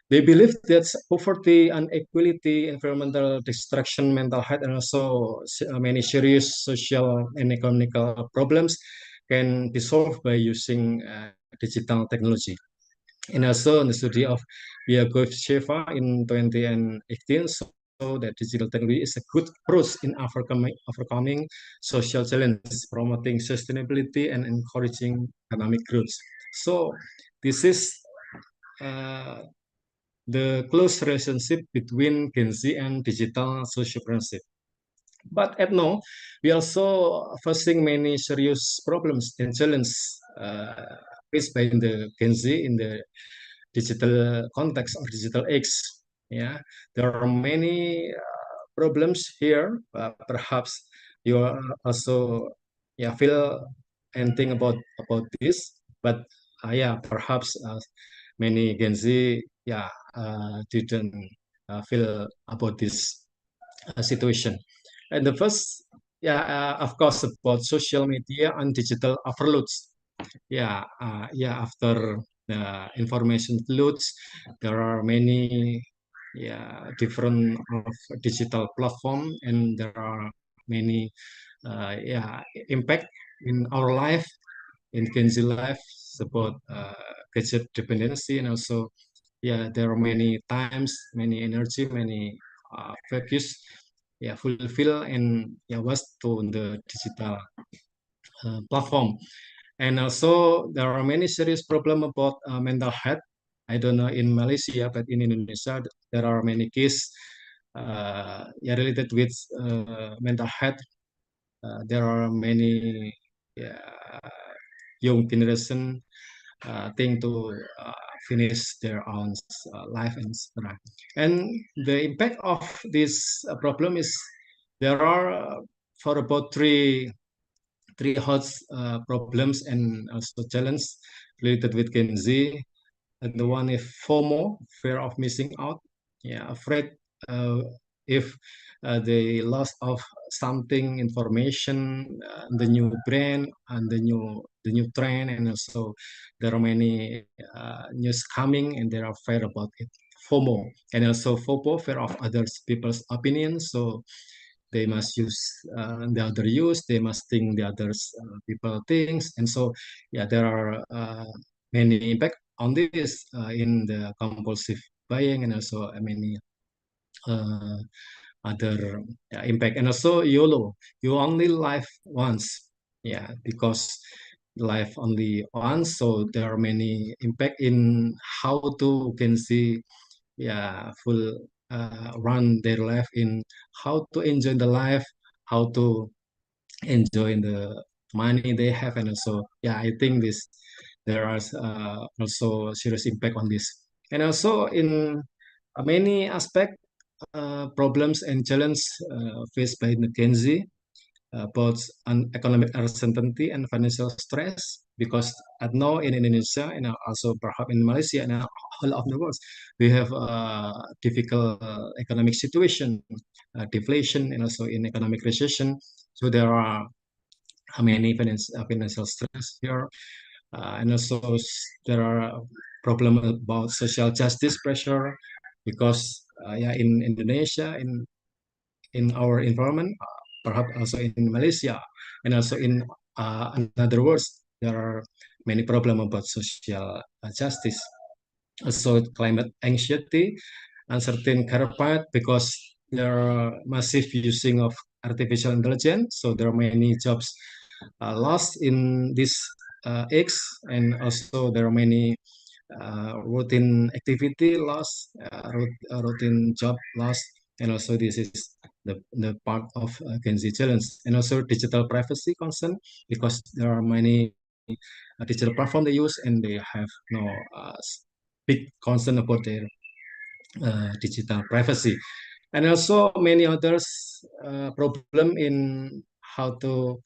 S11: they believe that poverty, inequality, environmental destruction, mental health, and also many serious social and economical problems can be solved by using digital technology. And also in the study of Sheva in 2018 so that digital technology is a good approach in overcoming social challenges, promoting sustainability and encouraging economic growth. So this is uh, the close relationship between Gen Z and digital sociopreneurship. But at now, we also facing many serious problems and challenges faced by the Gen Z in the digital context or digital age. Yeah, there are many problems here. Perhaps you are also feel anything about this, but yeah, perhaps many Gen Z didn't feel about this situation. And the first, of course, about social media and digital overloads. After the information loads, there are many different of digital platform, and there are many impact in our life, in Gen Z life, about gadget dependency, and also there are many times, many energy, many focus, fulfill and was to the digital platform. And also there are many serious problem about mental health. I don't know in Malaysia, but in Indonesia there are many cases related with mental health. There are many young generation think to finish their own life and etc. And the impact of this problem is there are for about three hot problems and also challenges related with Gen Z. the one is FOMO, fear of missing out. Yeah, afraid if they lost of something, information, the new brand and the new trend, and also there are many news coming, and they are afraid about it. FOMO, and also FOPO, fear of others people's opinions. So they must use the other use, they must think the others people things, and so yeah, there are many impact on this in the compulsive buying, and also many uh, other impact. And also YOLO, you only live once. Yeah, because life only once, so there are many impact in how to can see, yeah, full run their life, in how to enjoy the life, how to enjoy the money they have. And also, yeah, I think this there are also serious impact on this. And also in many aspect, problems and challenge faced by McKinsey, both on economic uncertainty and financial stress, because at now in Indonesia and also perhaps in Malaysia and all of the world, we have a difficult economic situation, deflation, and also in economic recession. So there are many financial stress here, and also there are problem about social justice pressure, because yeah, in Indonesia, in our environment, perhaps also in Malaysia, and also in another words, there are many problems about social justice. Also, climate anxiety, uncertain career path, because there are massive using of artificial intelligence. So there are many jobs lost in this X, and also there are many routine activity loss, routine job loss, and also this is the part of Gen Z challenge. And also digital privacy concern, because there are many digital platform they use, and they have no big concern about their digital privacy. And also many others problem in how to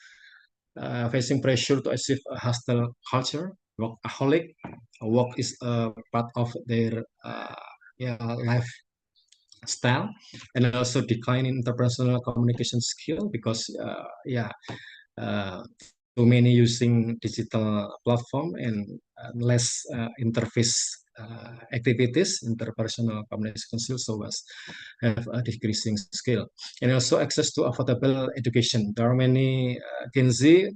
S11: facing pressure to achieve a hostile culture, workaholic. Work is a part of their yeah, lifestyle, and also decline in interpersonal communication skill, because yeah, uh, too many using digital platform, and less interface activities, interpersonal communication skills, so as have a decreasing skill. And also access to affordable education. There are many Gen Z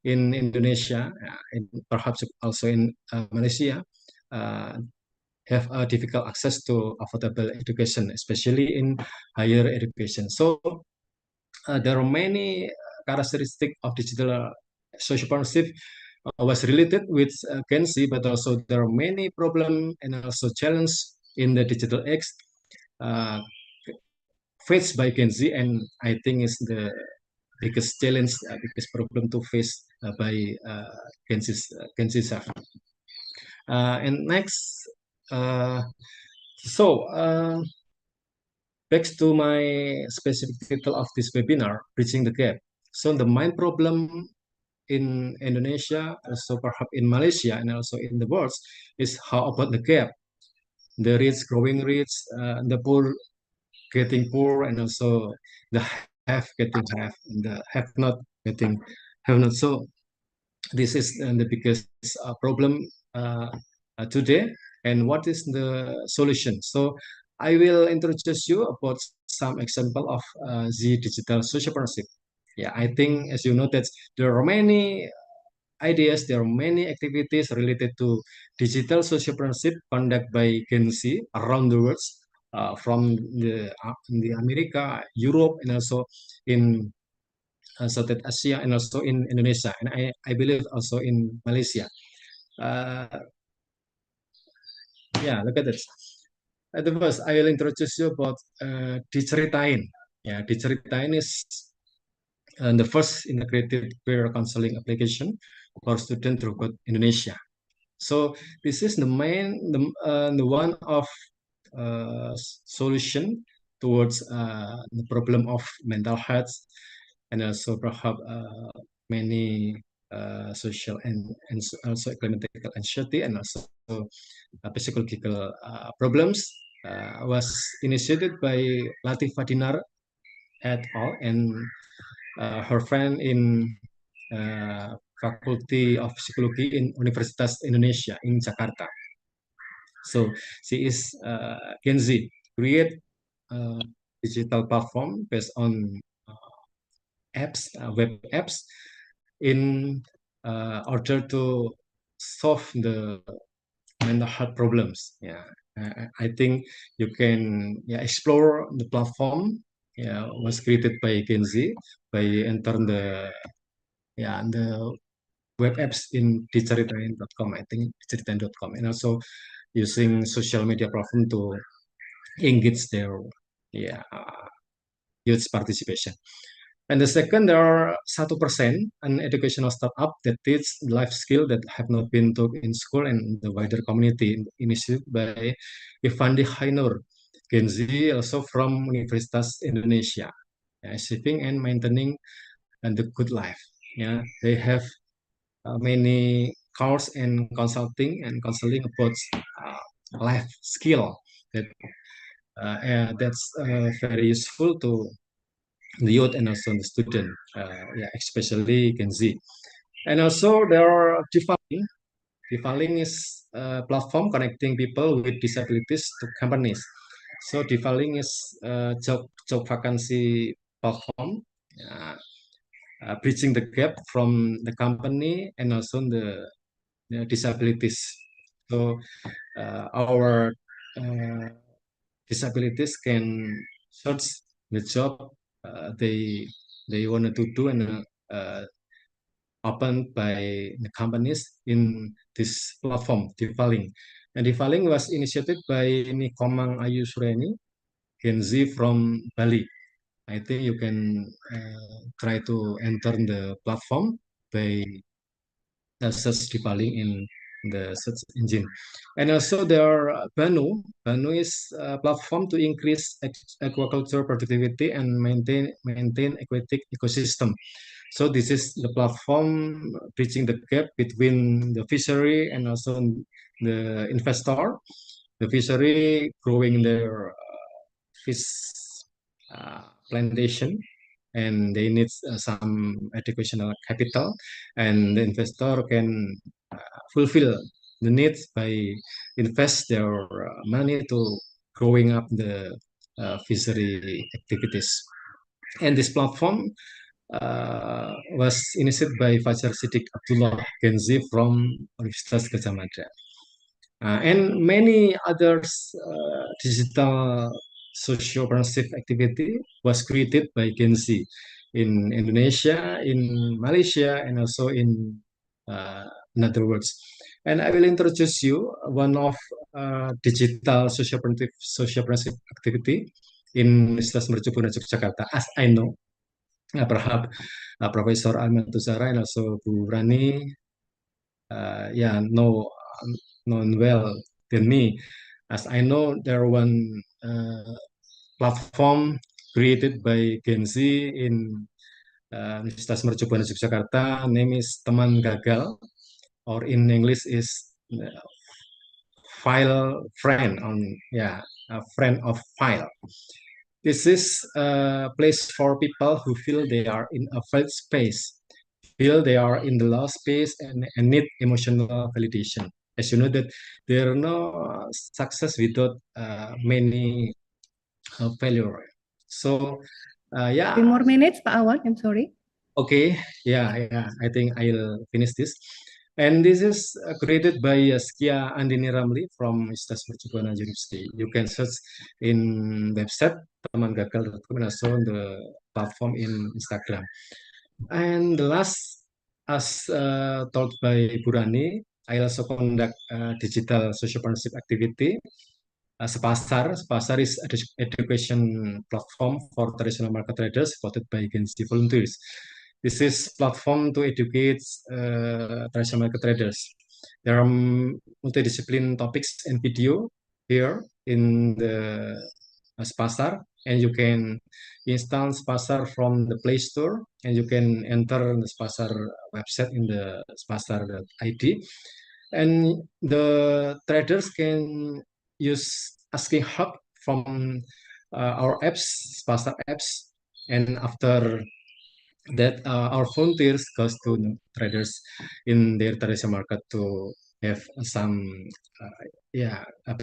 S11: in Indonesia, and perhaps also in Malaysia, uh, have a difficult access to affordable education, especially in higher education. So there are many characteristics of digital sociopreneurship was related with Gen Z, but also there are many problems and also challenge in the digital age uh, faced by Gen Z, and I think is the biggest challenge, biggest problem to face by Gen Z self. And next, uh, so back to my specific title of this webinar, Bridging the Gap. So the main problem in Indonesia, also perhaps in Malaysia, and also in the world, is how about the gap? The rich growing rich, the poor getting poor, and also the have getting have, and the have not getting have not. So this is the biggest problem today. And what is the solution? So I will introduce you about some example of the digital sociopreneurship. Yeah, I think as you know that there are many ideas, there are many activities related to digital sociopreneurship conducted by Gen Z around the world, from in the America, Europe, and also in Southeast Asia, and also in Indonesia, and I believe also in Malaysia. Uh, yeah, look at this. At the first, I will introduce you about Diceritain. Yeah, Diceritain is the first integrated peer counseling application for students throughout Indonesia. So this is the one of solution towards the problem of mental health, and also perhaps many social and also clinical anxiety and also psychological problems was initiated by Latifah Dinar et al. And her friend in Faculty of Psychology in Universitas Indonesia in Jakarta. So she is Gen Z, create a digital platform based on apps, web apps, in order to solve the mental health problems. Yeah, I think you can explore the platform. Yeah, was created by Gen Z by entering the web apps in diceritain.com. I think diceritain.com, and also using social media platform to engage their yeah youth participation. And the second, there are 1%, an educational startup that teach life skill that have not been taught in school and the wider community, initiated by Ivandi Hainur, Gen Z, also from Universitas Indonesia, achieving and maintaining and the good life. Yeah, they have many course and consulting and counseling about life skill that that's very useful to the youth and also the student, especially Gen Z. And also there are Divaling. Divaling is a platform connecting people with disabilities to companies. So Divaling is a job vacancy platform, bridging the gap from the company and also the disabilities. So our disabilities can search the job they wanted to do and opened by the companies in this platform, Divaling. And Divaling was initiated by Nikomang Ayu Sureni, Gen Z from Bali. I think you can try to enter the platform by search Divaling in the search engine. And also there are Banu. Banu is a platform to increase aquaculture productivity and maintain aquatic ecosystem. So this is the platform bridging the gap between the fishery and also the investor. The fishery growing their fish plantation, and they need some educational capital, and the investor can fulfill the needs by invest their money to growing up the fishery activities. And this platform was initiated by Fajar Siddiq Abdullah Gen Z from Universitas Gadjah Mada. And many others digital sociopreneurship activity was created by Gen Z in Indonesia, in Malaysia, and also in other words. And I will introduce you one of digital sociopreneurship activity in Universitas Mercubuana Yogyakarta, as I know. Perhaps Professor Ahmad Tuzara and also Bu Rani, known well than me, as I know there one platform created by Gen Z in Universitas Mercubuana Yogyakarta, name is Teman Gagal, or in English is File Friend a friend of file. This is a place for people who feel they are in a felt space, feel they are in the lost space and need emotional validation. As you know that there are no success without many failure. So
S10: Three more minutes, Pak Awan. I'm sorry.
S11: Okay, I think I'll finish this. And this is created by Skia Andini Ramli from Universitas Mercubuana University. You can search in website temangagal.com and also on the platform in Instagram. And the last, as told by Burani, I also conduct digital social partnership activity. Sepasar. Sepasar is education platform for traditional market traders supported by Gen Z volunteers. This is platform to educate traditional market traders. There are multidiscipline topics and video here in the Sepasar. and you can install Spasar from the Play Store, and you can enter the Spasar website in the spasar.id, and the traders can use asking help from our apps, Spasar apps, and after that our volunteers goes to the traders in their traditional market to have some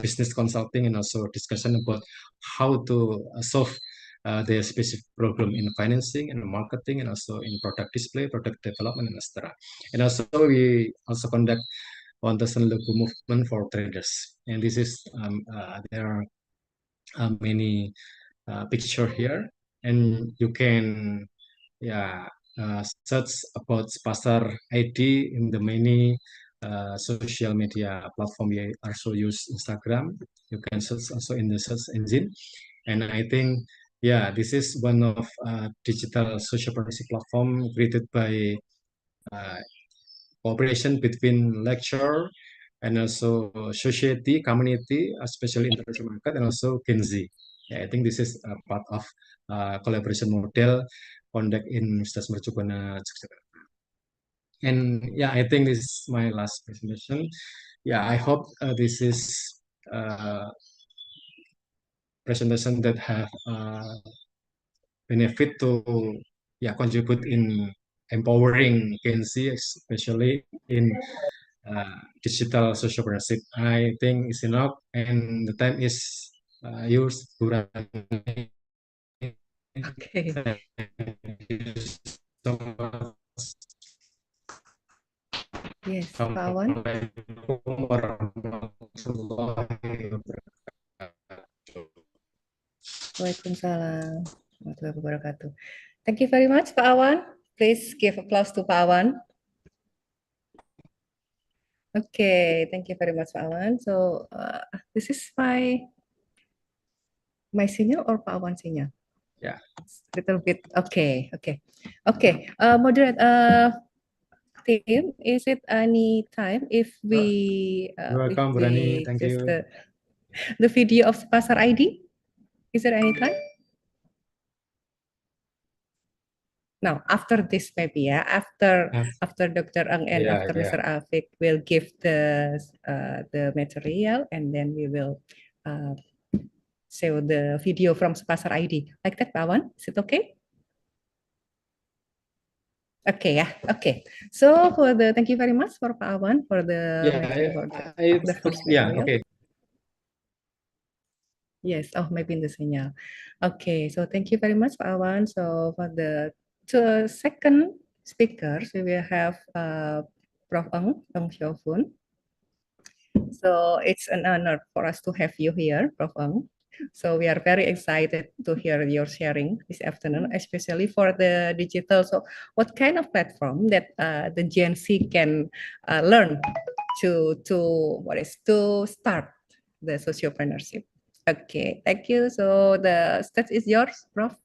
S11: business consulting and also discussion about how to solve their specific problem in financing and marketing and also in product display, product development, and etc. And also we also conduct 1,000 logo movement for traders. And this is there are many picture here, and you can search about Pasar ID in the many social media platform. We also use Instagram. You can search also in the search engine, and I think this is one of digital social policy platform created by cooperation between lecturer and also society, community, especially international market, and also Gen Z. I think this is a part of collaboration model conduct in Universitas Mercubuana Yogyakarta. And I think this is my last presentation. I hope this is presentation that have benefit to contribute in empowering Gen Z, especially in digital sociopreneurship. I think it's enough, and the time is yours, Burani.
S10: Okay.
S11: Thank you so much.
S10: Yes, Pak Awan.
S11: Assalamualaikum warahmatullahi wabarakatuh.
S10: Waalaikumsalam warahmatullahi wabarakatuh. Thank you very much, Pak Awan. Please give applause to Pak Awan. Okay, thank you very much, Pak Awan. So this is my signal or Pak Awan signal?
S11: Yeah.
S10: Little bit. Okay. Moderate. Team, is it any time if we
S11: You're welcome, Burani. Thank you.
S10: The video of Pasar ID? Is there any time? Now, after this maybe after Dr. Ang and after Mr. Afik will give the material, and then we will show the video from Pasar ID. Like that, Pak Awan? Is it okay? Okay, okay. So thank you very much for Pak Awan for the the first material.
S11: Okay.
S10: Yes, maybe in the signal. Okay, so thank you very much, Pak Awan. So for the second speakers, we will have Prof. Ang Xiaofun. So it's an honor for us to have you here, Prof. Ang. So we are very excited to hear your sharing this afternoon, especially for the digital. So what kind of platform that the Gen Z can learn to start the sociopreneurship? Okay, thank you. So the stage is yours, Prof.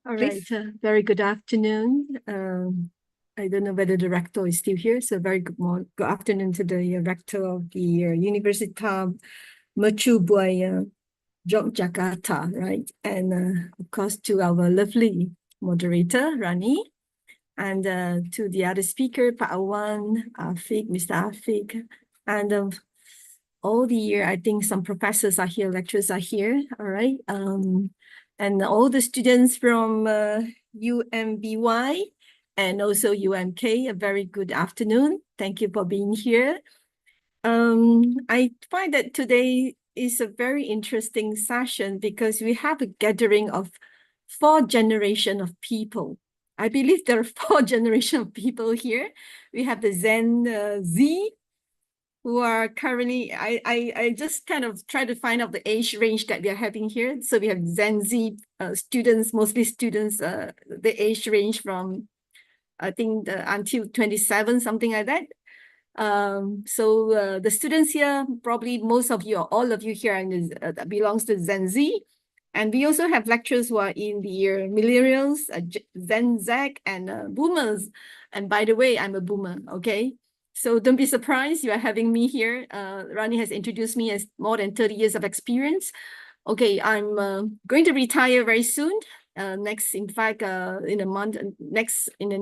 S13: All right, very good afternoon. I don't know whether the rector is still here, so very good afternoon to the rector of the Universitas Mercubuana Yogyakarta, right? And of course to our lovely moderator, Rani, and to the other speaker, Pak Awan, Afik, Mr. Afik, and all the I think some professors are here, lecturers are here, all right? And all the students from UMBY and also UMK, a very good afternoon. Thank you for being here. I find that today is a very interesting session because we have a gathering of 4 generations of people. I believe there are 4 generations of people here. We have the Gen Z, who are currently, I just kind of try to find out the age range that we are having here. So we have Gen Z students, mostly students, the age range from, I think, until 27, something like that. So the students here, probably most of you or all of you here belongs to Gen Z. And we also have lecturers who are in the millennials, Gen Z, and boomers. And by the way, I'm a boomer, okay? So don't be surprised you are having me here. Rani has introduced me as more than 30 years of experience. Okay, I'm going to retire very soon. In the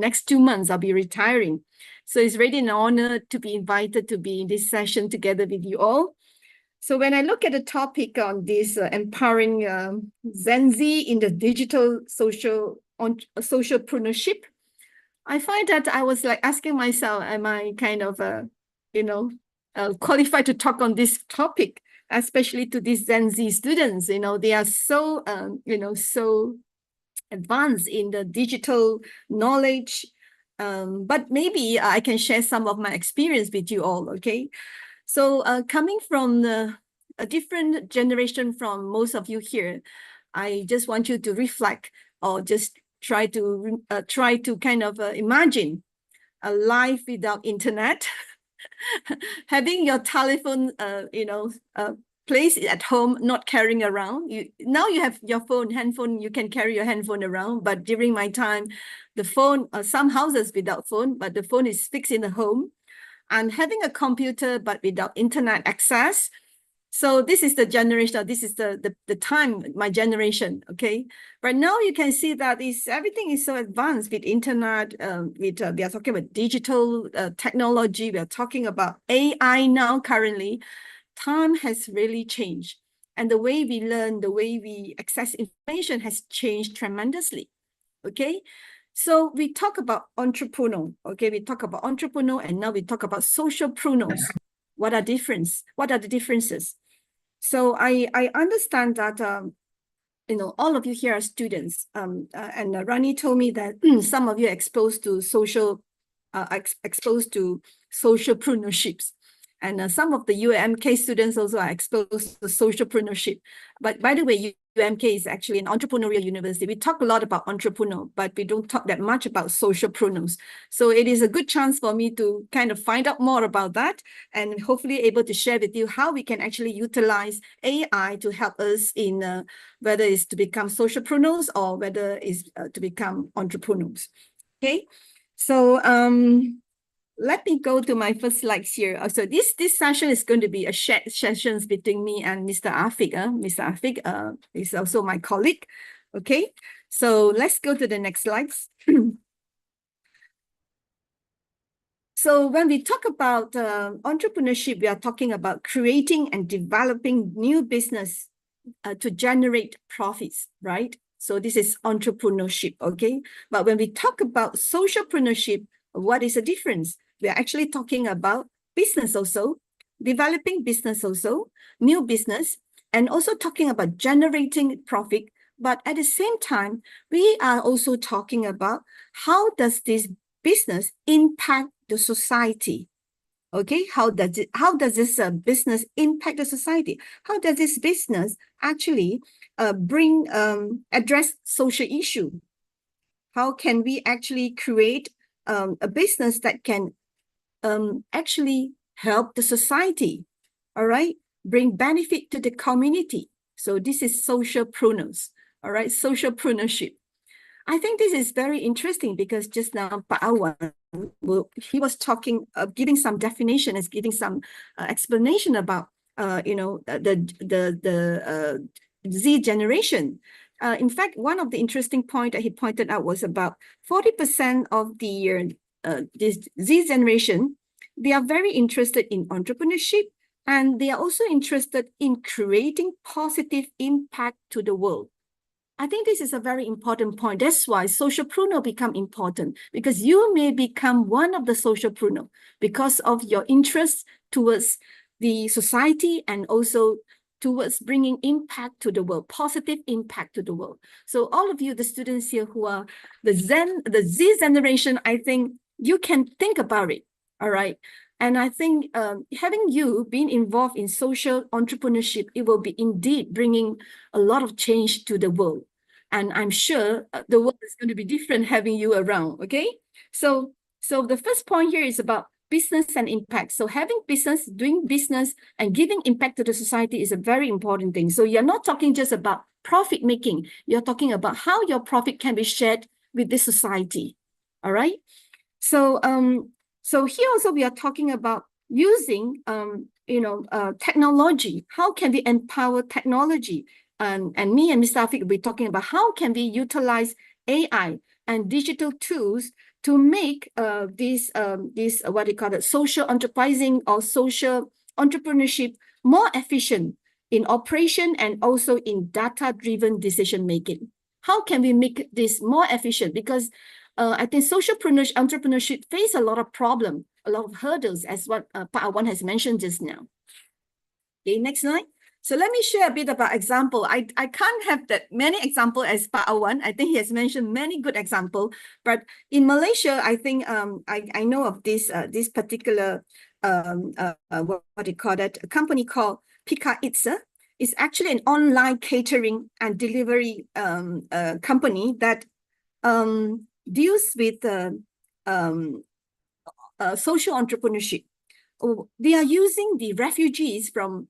S13: next 2 months, I'll be retiring. So it's really an honor to be invited to be in this session together with you all. So when I look at the topic on this empowering Gen Z in the digital socialpreneurship, I find that I was like asking myself, am I kind of, qualified to talk on this topic, especially to these Gen Z students? They are so, so advanced in the digital knowledge. But maybe I can share some of my experience with you all, okay? So coming from a different generation from most of you here, I just want you to reflect or just try to kind of imagine a life without internet, having your telephone, place at home, not carrying around. Now you have your handphone, you can carry your handphone around. But during my time, the phone, some houses without phone, but the phone is fixed in the home. And having a computer, but without internet access. So this is the generation, this is the time, my generation, okay? Right now you can see that everything is so advanced with internet, we are talking about digital technology, we are talking about AI now currently. Time has really changed. And the way we learn, the way we access information has changed tremendously, okay? So we talk about entrepreneur, okay? We talk about entrepreneur, and now we talk about socialpreneurs. What are the differences? So I understand that all of you here are students, and Rani told me that some of you are exposed to socialpreneurships. And some of the UMK students also are exposed to socialpreneurship. But by the way, UMK is actually an entrepreneurial university. We talk a lot about entrepreneur, but we don't talk that much about socialpreneurs. So it is a good chance for me to kind of find out more about that and hopefully able to share with you how we can actually utilize AI to help us in whether it's to become socialpreneurs or whether it's to become entrepreneurs. Okay, so let me go to my first slides here. So this session is going to be a shared sessions between me and Mr. Afiq. Mr. Afiq is also my colleague. Okay, so let's go to the next slides. So when we talk about entrepreneurship, we are talking about creating and developing new business to generate profits, right? So this is entrepreneurship, okay? But when we talk about socialpreneurship, what is the difference? We are actually talking about business also, developing business also, new business, and also talking about generating profit. But at the same time, we are also talking about how does this business impact the society? Okay, how does this business impact the society? How does this business actually address social issue? How can we actually create a business that can actually help the society? All right, bring benefit to the community. So this is socialpreneurs. All right, socialpreneurship. I think this is very interesting because just now Pak Awan, he was talking, giving some definition, is giving some explanation about, the Z generation. In fact, one of the interesting point that he pointed out was about 40% of the this Z generation, they are very interested in entrepreneurship, and they are also interested in creating positive impact to the world. I think this is a very important point. That's why socialpreneur become important, because you may become one of the socialpreneur because of your interest towards the society and also towards bringing impact to the world, positive impact to the world. So all of you, the students here who are the Z generation, I think you can think about it, all right? And I think having you being involved in social entrepreneurship, it will be indeed bringing a lot of change to the world. And I'm sure the world is going to be different having you around, okay? So the first point here is about business and impact. So having business, doing business, and giving impact to the society is a very important thing. So you're not talking just about profit making. You're talking about how your profit can be shared with the society, all right? So so here also we are talking about using technology. How can we empower technology and me and Mr. Afiq will be talking about how can we utilize AI and digital tools to make this what do you call it, social enterprising or social entrepreneurship more efficient in operation and also in data-driven decision making. How can we make this more efficient? Because I think entrepreneurship face a lot of problems, a lot of hurdles, as what Pak Awan has mentioned just now. Okay, next slide. So let me share a bit about example. I can't have that many example as Pak Awan. I think he has mentioned many good example. But in Malaysia, I think I know of this particular what do you call that? A company called Pika Itza. It's actually an online catering and delivery company that deals with social entrepreneurship. They are using the refugees from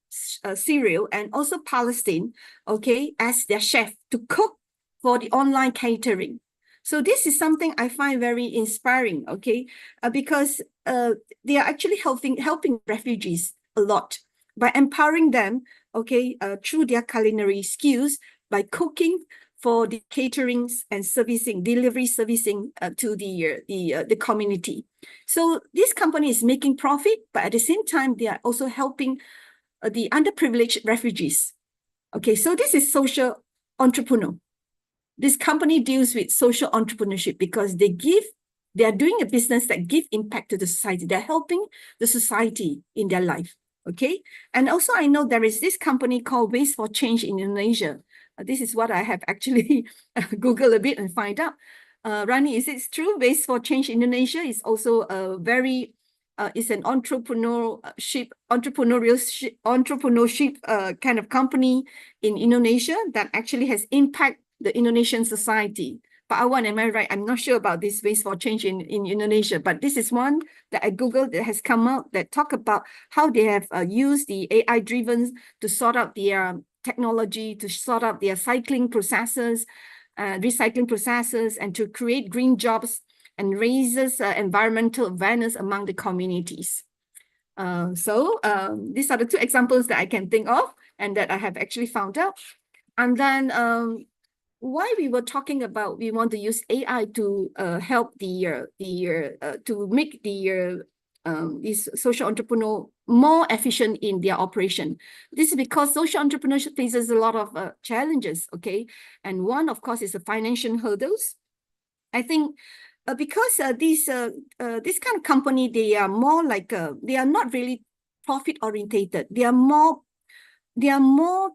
S13: Syria and also Palestine, okay, as their chef to cook for the online catering. So this is something I find very inspiring, okay, because they are actually helping refugees a lot by empowering them, okay, through their culinary skills, by cooking for the caterings and servicing, delivery servicing to the community. So this company is making profit, but at the same time, they are also helping the underprivileged refugees. Okay, so this is social entrepreneur. This company deals with social entrepreneurship because they are doing a business that give impact to the society. They're helping the society in their life. Okay, and also I know there is this company called Waste for Change in Indonesia. This is what I have actually Googled a bit and find out. Rani, is it true? Waste for Change Indonesia is also a very, it's an entrepreneurship kind of company in Indonesia that actually has impact the Indonesian society. Pak Awan, am I right? I'm not sure about this Waste for Change in Indonesia, but this is one that I Googled that has come out that talk about how they have used the AI-driven to sort out their technology, to sort out their recycling processes, and to create green jobs and raises environmental awareness among the communities. So these are the two examples that I can think of and that I have actually found out. And then why we were talking about we want to use AI to help to make these social entrepreneur more efficient in their operation. This is because social entrepreneurship faces a lot of challenges, okay? And one, of course, is the financial hurdles. I think because this kind of company, they are more like, they are not really profit orientated. They are more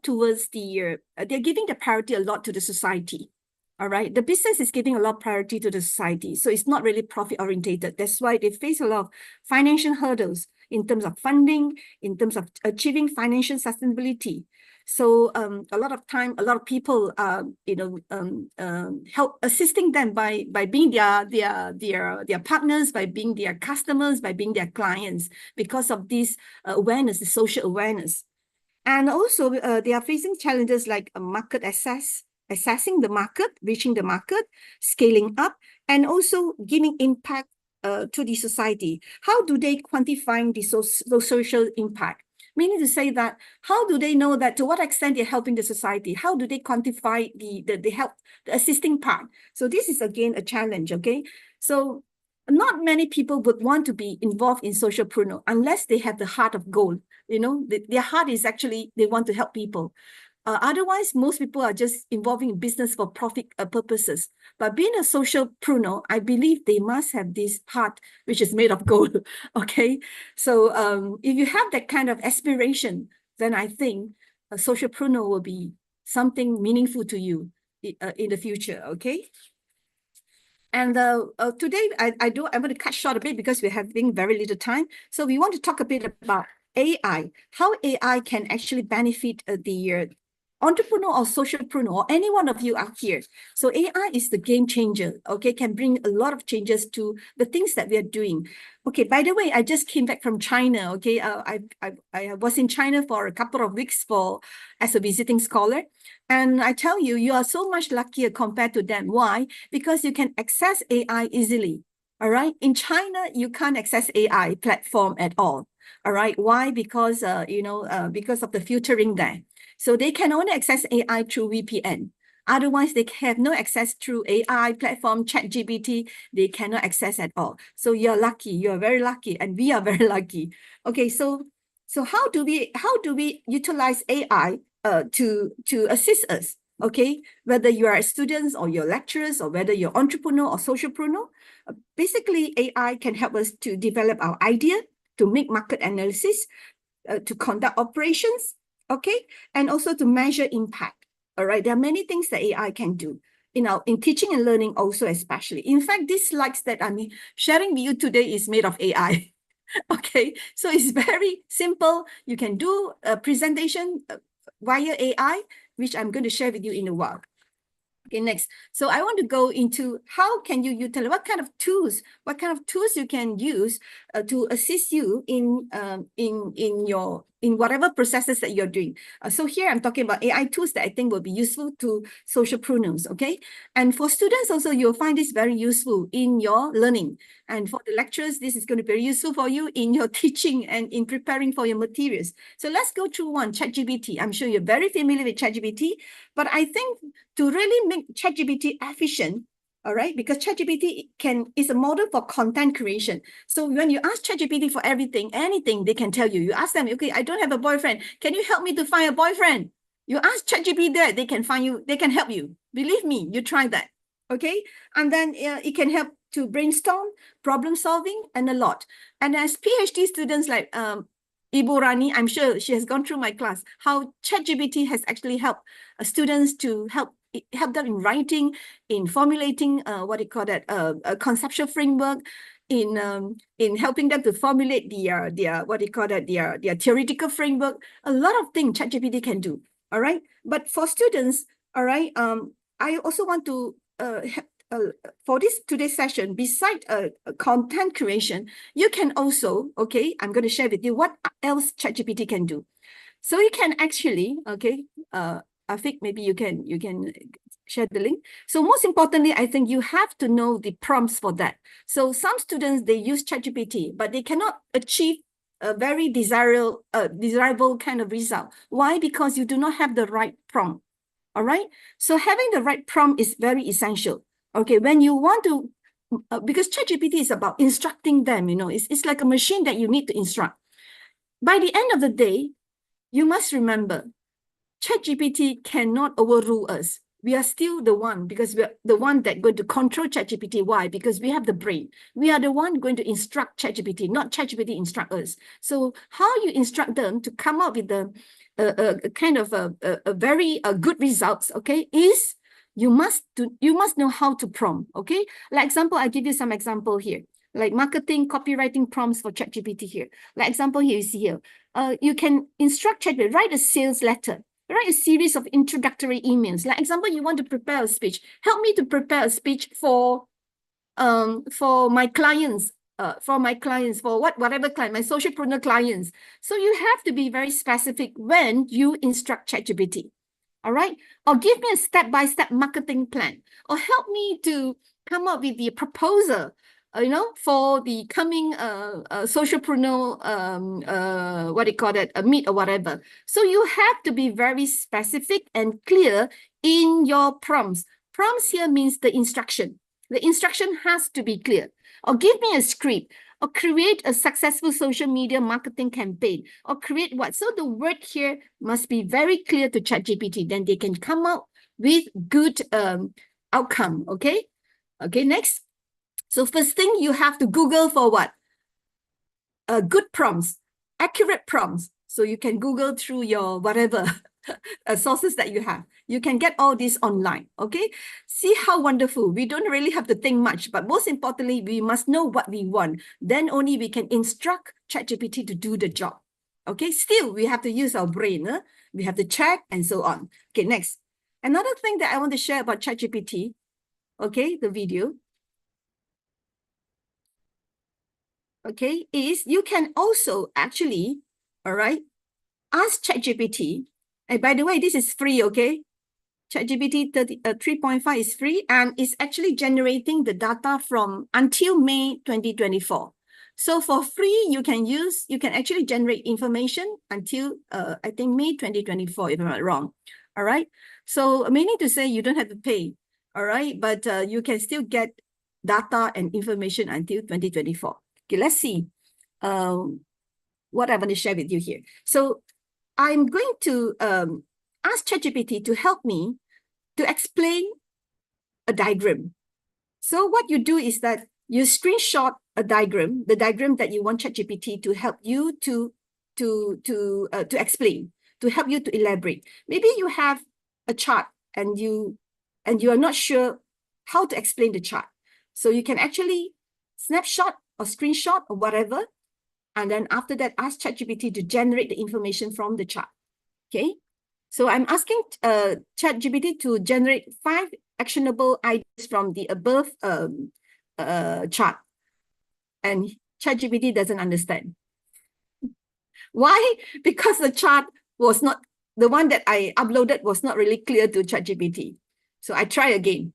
S13: towards they're giving the priority a lot to the society. All right, the business is giving a lot of priority to the society. So it's not really profit orientated. That's why they face a lot of financial hurdles in terms of funding, in terms of achieving financial sustainability. So a lot of time, a lot of people, help assisting them by being their partners, by being their customers, by being their clients, because of this awareness, the social awareness. And also they are facing challenges like market assessing the market, reaching the market, scaling up, and also giving impact to the society. How do they quantify the social impact? Meaning to say that, how do they know that to what extent they're helping the society? How do they quantify the help, the assisting part? So this is again a challenge, okay? So not many people would want to be involved in socialpreneur unless they have the heart of gold. You know, their heart is actually, they want to help people. Otherwise, most people are just involving in business for profit purposes. But being a socialpreneur, I believe they must have this heart, which is made of gold, okay? So if you have that kind of aspiration, then I think a socialpreneur will be something meaningful to you in the future, okay? And today, I'm going to cut short a bit because we're having very little time. So we want to talk a bit about AI, how AI can actually benefit the entrepreneur or socialpreneur, or any one of you out here. So AI is the game changer, okay, can bring a lot of changes to the things that we are doing. Okay, by the way, I just came back from China, okay. I was in China for a couple of weeks as a visiting scholar. And I tell you, you are so much luckier compared to them. Why? Because you can access AI easily, all right? In China, you can't access AI platform at all. All right. Why? Because, because of the filtering there. So they can only access AI through VPN. Otherwise, they have no access through AI platform, ChatGPT. They cannot access at all. So you're lucky. You're very lucky, and we are very lucky. Okay. So how do we utilize AI to assist us? Okay, whether you are students or you're lecturers or whether you're entrepreneur or socialpreneur, basically AI can help us to develop our idea, to make market analysis, to conduct operations, okay, and also to measure impact. All right, there are many things that AI can do in teaching and learning also, especially. In fact, these slides that I'm sharing with you today is made of AI. Okay, so it's very simple. You can do a presentation via AI, which I'm going to share with you in a while. Okay, next. So I want to go into how can you utilize, what kind of tools you can use to assist you in whatever processes that you're doing. So here I'm talking about AI tools that I think will be useful to socialpreneurs, okay? And for students also, you'll find this very useful in your learning. And for the lecturers, this is going to be very useful for you in your teaching and in preparing for your materials. So let's go through one, ChatGPT. I'm sure you're very familiar with ChatGPT, but I think to really make ChatGPT efficient, all right, because ChatGPT is a model for content creation. So when you ask ChatGPT for anything, they can tell you. You ask them, okay, I don't have a boyfriend. Can you help me to find a boyfriend? You ask ChatGPT there, they can find you, they can help you. Believe me, you try that, okay? And then it can help to brainstorm, problem solving, and a lot. And as PhD students like Ibu Rani, I'm sure she has gone through my class, how ChatGPT has actually helped students to help them in writing, in formulating a conceptual framework, in helping them to formulate their theoretical framework. A lot of things ChatGPT can do. All right, but for students, all right, I also want to for this today's session, beside content creation, you can also, okay, I'm going to share with you what else ChatGPT can do. So you can actually, okay, I think maybe you can share the link. So most importantly, I think you have to know the prompts for that. So some students, they use ChatGPT, but they cannot achieve a very desirable kind of result. Why? Because you do not have the right prompt. All right. So having the right prompt is very essential. Okay, when you want to, because ChatGPT is about instructing them, it's like a machine that you need to instruct. By the end of the day, you must remember, ChatGPT cannot overrule us. We are still the one, because we are the one that's going to control ChatGPT. Why? Because we have the brain. We are the one going to instruct ChatGPT, not ChatGPT instruct us. So how you instruct them to come up with a kind of a very good results, okay, is you must know how to prompt, okay? Like example, I give you some example here, like marketing, copywriting prompts for ChatGPT here. Like example here, you see here, you can instruct ChatGPT, write a sales letter, write a series of introductory emails. Like example, you want to prepare a speech. Help me to prepare a speech for my clients, for whatever client, my socialpreneur clients. So you have to be very specific when you instruct ChatGPT. All right, or give me a step-by-step marketing plan, or help me to come up with the proposal, for the coming socialpreneur, a meet or whatever. So you have to be very specific and clear in your prompts. Prompts here means the instruction. The instruction has to be clear. Or give me a script, or create a successful social media marketing campaign, or create what? So the word here must be very clear to ChatGPT. Then they can come out with good outcome, okay? Okay, next. So first thing, you have to Google for what? Good prompts, accurate prompts. So you can Google through your whatever sources that you have. You can get all this online, okay? See how wonderful. We don't really have to think much, but most importantly, we must know what we want. Then only we can instruct ChatGPT to do the job, okay? Still, we have to use our brain. We have to check and so on. Okay, next. Another thing that I want to share about ChatGPT, okay, the video, okay, is you can also actually, all right, ask ChatGPT. And by the way, this is free, okay? ChatGPT 3.5 is free, and it's actually generating the data from until May 2024. So for free, you can actually generate information until I think May 2024, if I'm not wrong. All right. So meaning to say you don't have to pay. All right. But you can still get data and information until 2024. Okay, let's see what I want to share with you here. So I'm going to ask ChatGPT to help me to explain a diagram. So what you do is that you screenshot a diagram, the diagram that you want ChatGPT to help you to explain, to help you to elaborate. Maybe you have a chart and you are not sure how to explain the chart. So you can actually snapshot or screenshot or whatever, and then after that, ask ChatGPT to generate the information from the chart. Okay. So I'm asking ChatGPT to generate 5 actionable ideas from the above chart. And ChatGPT doesn't understand. Why? Because the chart was not, the one that I uploaded was not really clear to ChatGPT. So I try again.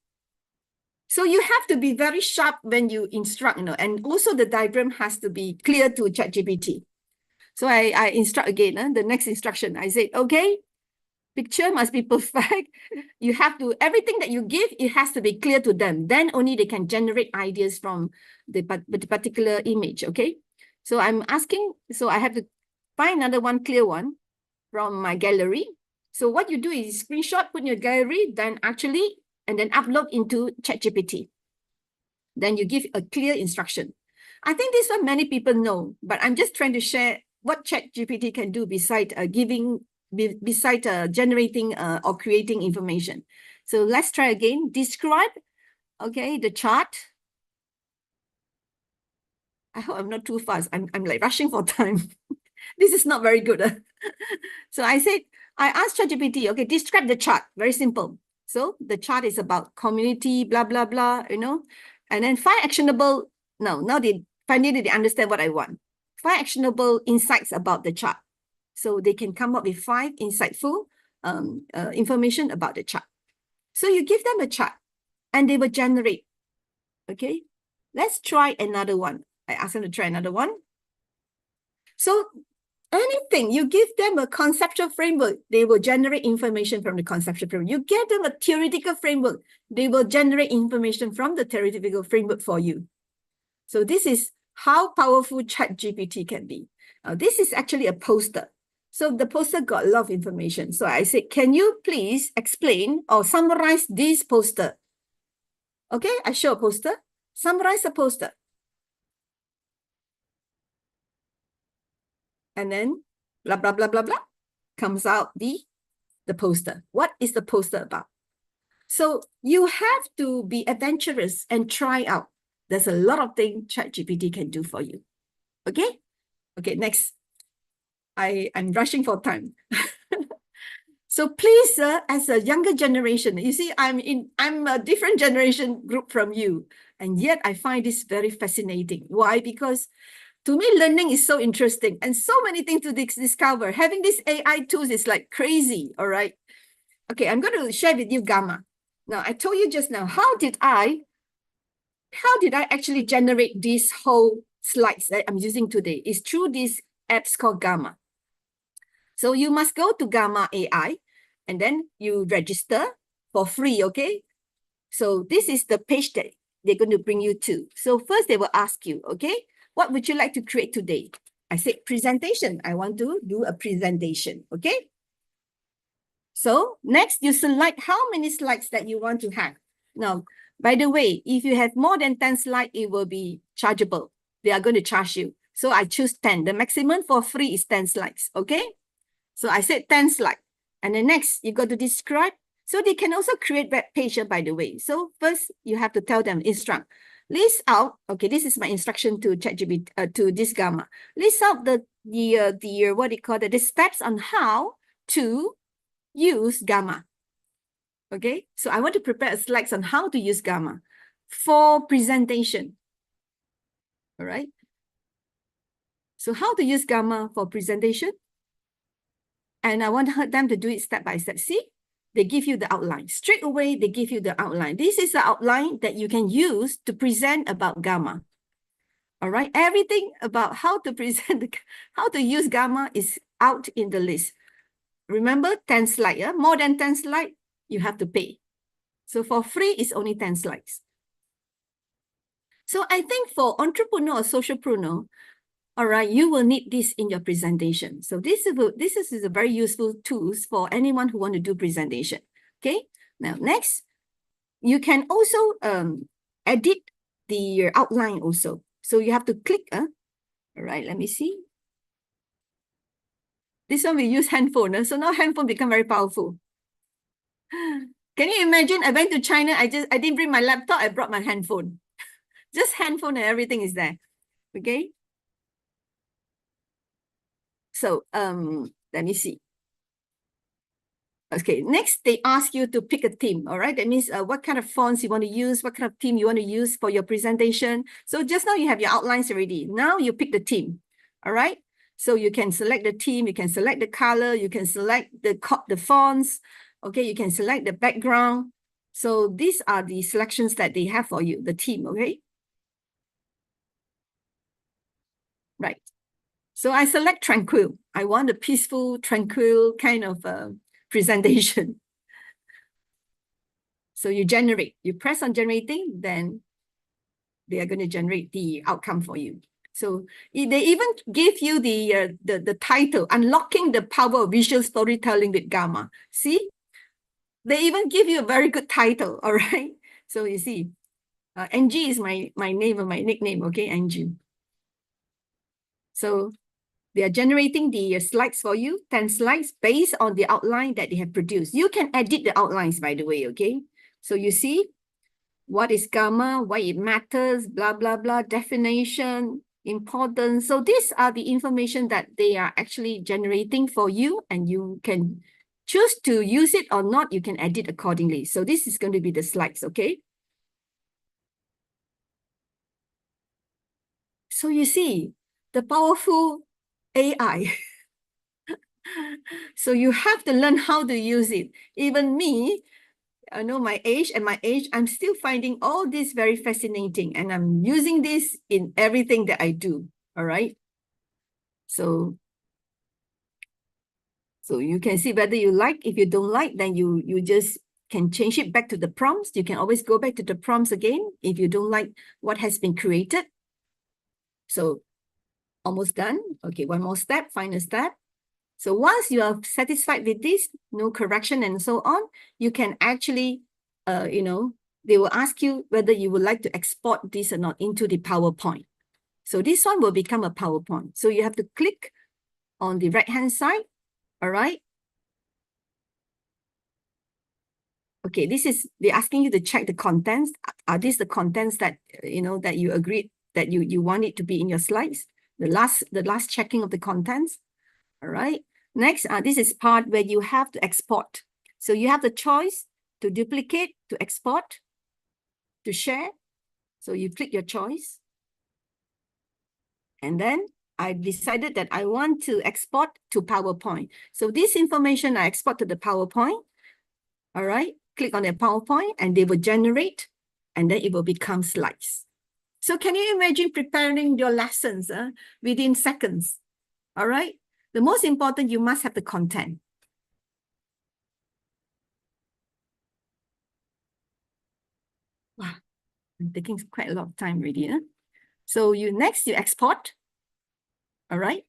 S13: So you have to be very sharp when you instruct, and also the diagram has to be clear to ChatGPT. So I instruct again, the next instruction. I said, okay, picture must be perfect. You have to, everything that you give, it has to be clear to them. Then only they can generate ideas from the particular image, okay? So I'm asking, so I have to find another one, clear one from my gallery. So what you do is screenshot, put in your gallery, then upload into ChatGPT. Then you give a clear instruction. I think this one many people know, but I'm just trying to share what ChatGPT can do beside generating or creating information. So let's try again. Describe, okay, the chart. I hope I'm not too fast. I'm like rushing for time. This is not very good. So I asked ChatGPT, okay, describe the chart. Very simple. So the chart is about community, blah, blah, blah, and then 5 actionable, now they finally they understand what I want. 5 actionable insights about the chart. So they can come up with 5 insightful information about the chart. So you give them a chart and they will generate. Okay, let's try another one. I asked them to try another one. So anything, you give them a conceptual framework, they will generate information from the conceptual framework. You give them a theoretical framework, they will generate information from the theoretical framework for you. So this is how powerful ChatGPT can be. This is actually a poster. So the poster got a lot of information. So I said, can you please explain or summarize this poster? Okay, I show a poster. Summarize the poster. And then blah, blah, blah, blah, blah, comes out the poster. What is the poster about? So you have to be adventurous and try out. There's a lot of things ChatGPT can do for you. Okay? Okay, next. I'm rushing for time. So please, as a younger generation, you see, I'm a different generation group from you. And yet I find this very fascinating. Why? Because to me, learning is so interesting and so many things to discover. Having these AI tools is like crazy, all right? Okay, I'm going to share with you Gamma. Now, I told you just now, how did I actually generate these whole slides that I'm using today? Is through these apps called Gamma. So you must go to Gamma AI and then you register for free, okay? So this is the page that they're going to bring you to. So first they will ask you, okay, what would you like to create today? I said presentation. I want to do a presentation, okay? So next you select how many slides that you want to have. Now, by the way, if you have more than 10 slides, it will be chargeable. They are going to charge you. So I choose 10. The maximum for free is 10 slides, okay? So I said 10 slides. And then next, you got to describe. So they can also create web page, by the way. So first, you have to tell them, instruct. List out, okay, this is my instruction to ChatGPT, to this Gamma. List out the what do you call it, the steps on how to use Gamma. Okay, so I want to prepare slides on how to use Gamma for presentation. All right. So how to use Gamma for presentation? And I want them to do it step by step. See, they give you the outline. Straight away, they give you the outline. This is the outline that you can use to present about Gamma. All right, everything about how to present, how to use Gamma is out in the list. Remember 10 slides, yeah? More than 10 slides, you have to pay. So for free, it's only 10 slides. So I think for entrepreneur or socialpreneur, all right, you will need this in your presentation. So this is a very useful tools for anyone who want to do presentation. Okay, now next, you can also edit the outline also. So you have to click. All right, let me see. This one we use handphone. So now handphone become very powerful. Can you imagine? I went to China. I didn't bring my laptop. I brought my handphone. Just handphone and everything is there. Okay. So let me see. Okay, next they ask you to pick a theme. All right, that means what kind of fonts you want to use, what kind of theme you want to use for your presentation. So just now you have your outlines already. Now you pick the theme. All right. So you can select the theme, you can select the color, you can select the fonts. Okay, you can select the background. So these are the selections that they have for you, the theme. Okay. Right. So I select tranquil. I want a peaceful, tranquil kind of presentation. So you generate, you press on generating, then they are going to generate the outcome for you. So they even give you the title, Unlocking the Power of Visual Storytelling with Gamma. See, they even give you a very good title, all right? So you see, Angie is my name or my nickname, okay, Angie. So they are generating the slides for you, 10 slides based on the outline that they have produced. You can edit the outlines, by the way, okay? So you see, what is Gamma, why it matters, blah, blah, blah, definition, importance. So these are the information that they are actually generating for you, and you can choose to use it or not. You can edit accordingly. So this is going to be the slides, okay? So you see, the powerful AI. So you have to learn how to use it. Even me, I know my age, I'm still finding all this very fascinating, and I'm using this in everything that I do. All right. So you can see whether you like. If you don't like, then you just can change it back to the prompts. You can always go back to the prompts again if you don't like what has been created. So almost done. Okay, one more step, final step. So once you are satisfied with this, no correction and so on, you can actually, they will ask you whether you would like to export this or not into the PowerPoint. So this one will become a PowerPoint. So you have to click on the right-hand side, all right? Okay, they're asking you to check the contents. Are these the contents that, that you agreed that you want it to be in your slides? The last checking of the contents, all right? Next, this is part where you have to export. So you have the choice to duplicate, to export, to share. So you click your choice. And then I decided that I want to export to PowerPoint. So this information I export to the PowerPoint. All right, click on the PowerPoint and they will generate, and then it will become slides. So can you imagine preparing your lessons within seconds? All right. The most important, you must have the content. Wow, I'm taking quite a lot of time already. Huh? So next you export. All right.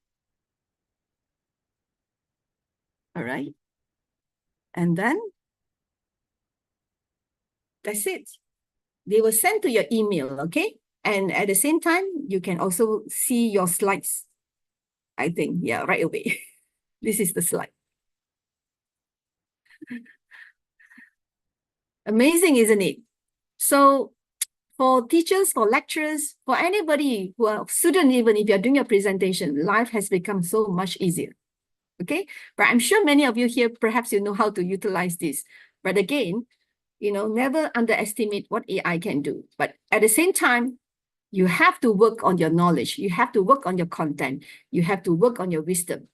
S13: All right. And then that's it. They will send to your email, okay? And at the same time, you can also see your slides. I think, yeah, right away. This is the slide. Amazing, isn't it? So for teachers, for lecturers, for anybody who are student, even if you're doing a presentation, life has become so much easier. Okay, but I'm sure many of you here, perhaps you know how to utilize this. But again, never underestimate what AI can do. But at the same time, you have to work on your knowledge. You have to work on your content. You have to work on your wisdom.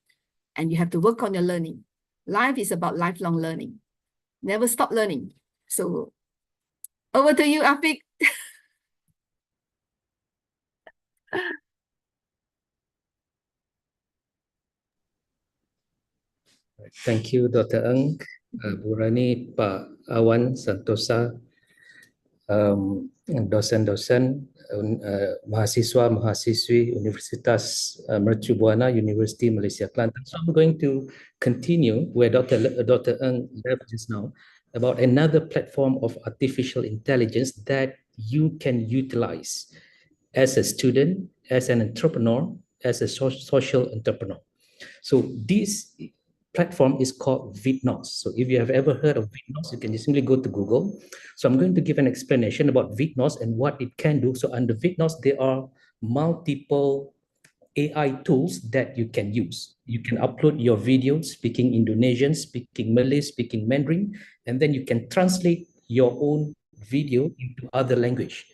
S13: And you have to work on your learning. Life is about lifelong learning. Never stop learning. So over to you, Afiq.
S12: Thank you, Dr. Eng, Bu Rani, Pak Awan Santosa, dosen-dosen, mahasiswa-mahasiswi Universitas Mercu Buana, University Malaysia Kelantan. So I'm going to continue where Dr. Eng left just now about another platform of artificial intelligence that you can utilize as a student, as an entrepreneur, as a social entrepreneur. So this platform is called Vidnos. So if you have ever heard of Vidnos, you can just simply go to Google. So I'm going to give an explanation about Vidnos and what it can do. So under Vidnos, there are multiple AI tools that you can use. You can upload your video speaking Indonesian, speaking Malay, speaking Mandarin, and then you can translate your own video into other language.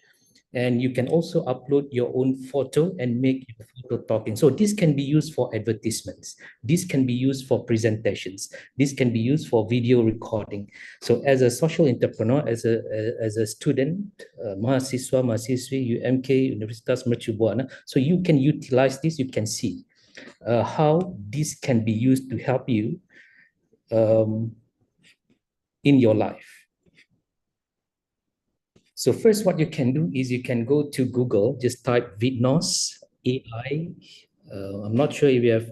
S12: And you can also upload your own photo and make your photo talking. So this can be used for advertisements. This can be used for presentations. This can be used for video recording. So as a social entrepreneur, as a student, mahasiswa, mahasiswi, UMK, Universitas Mercu Buana, so you can utilize this, you can see how this can be used to help you in your life. So first, what you can do is you can go to Google, just type Vidnos AI. I'm not sure if you have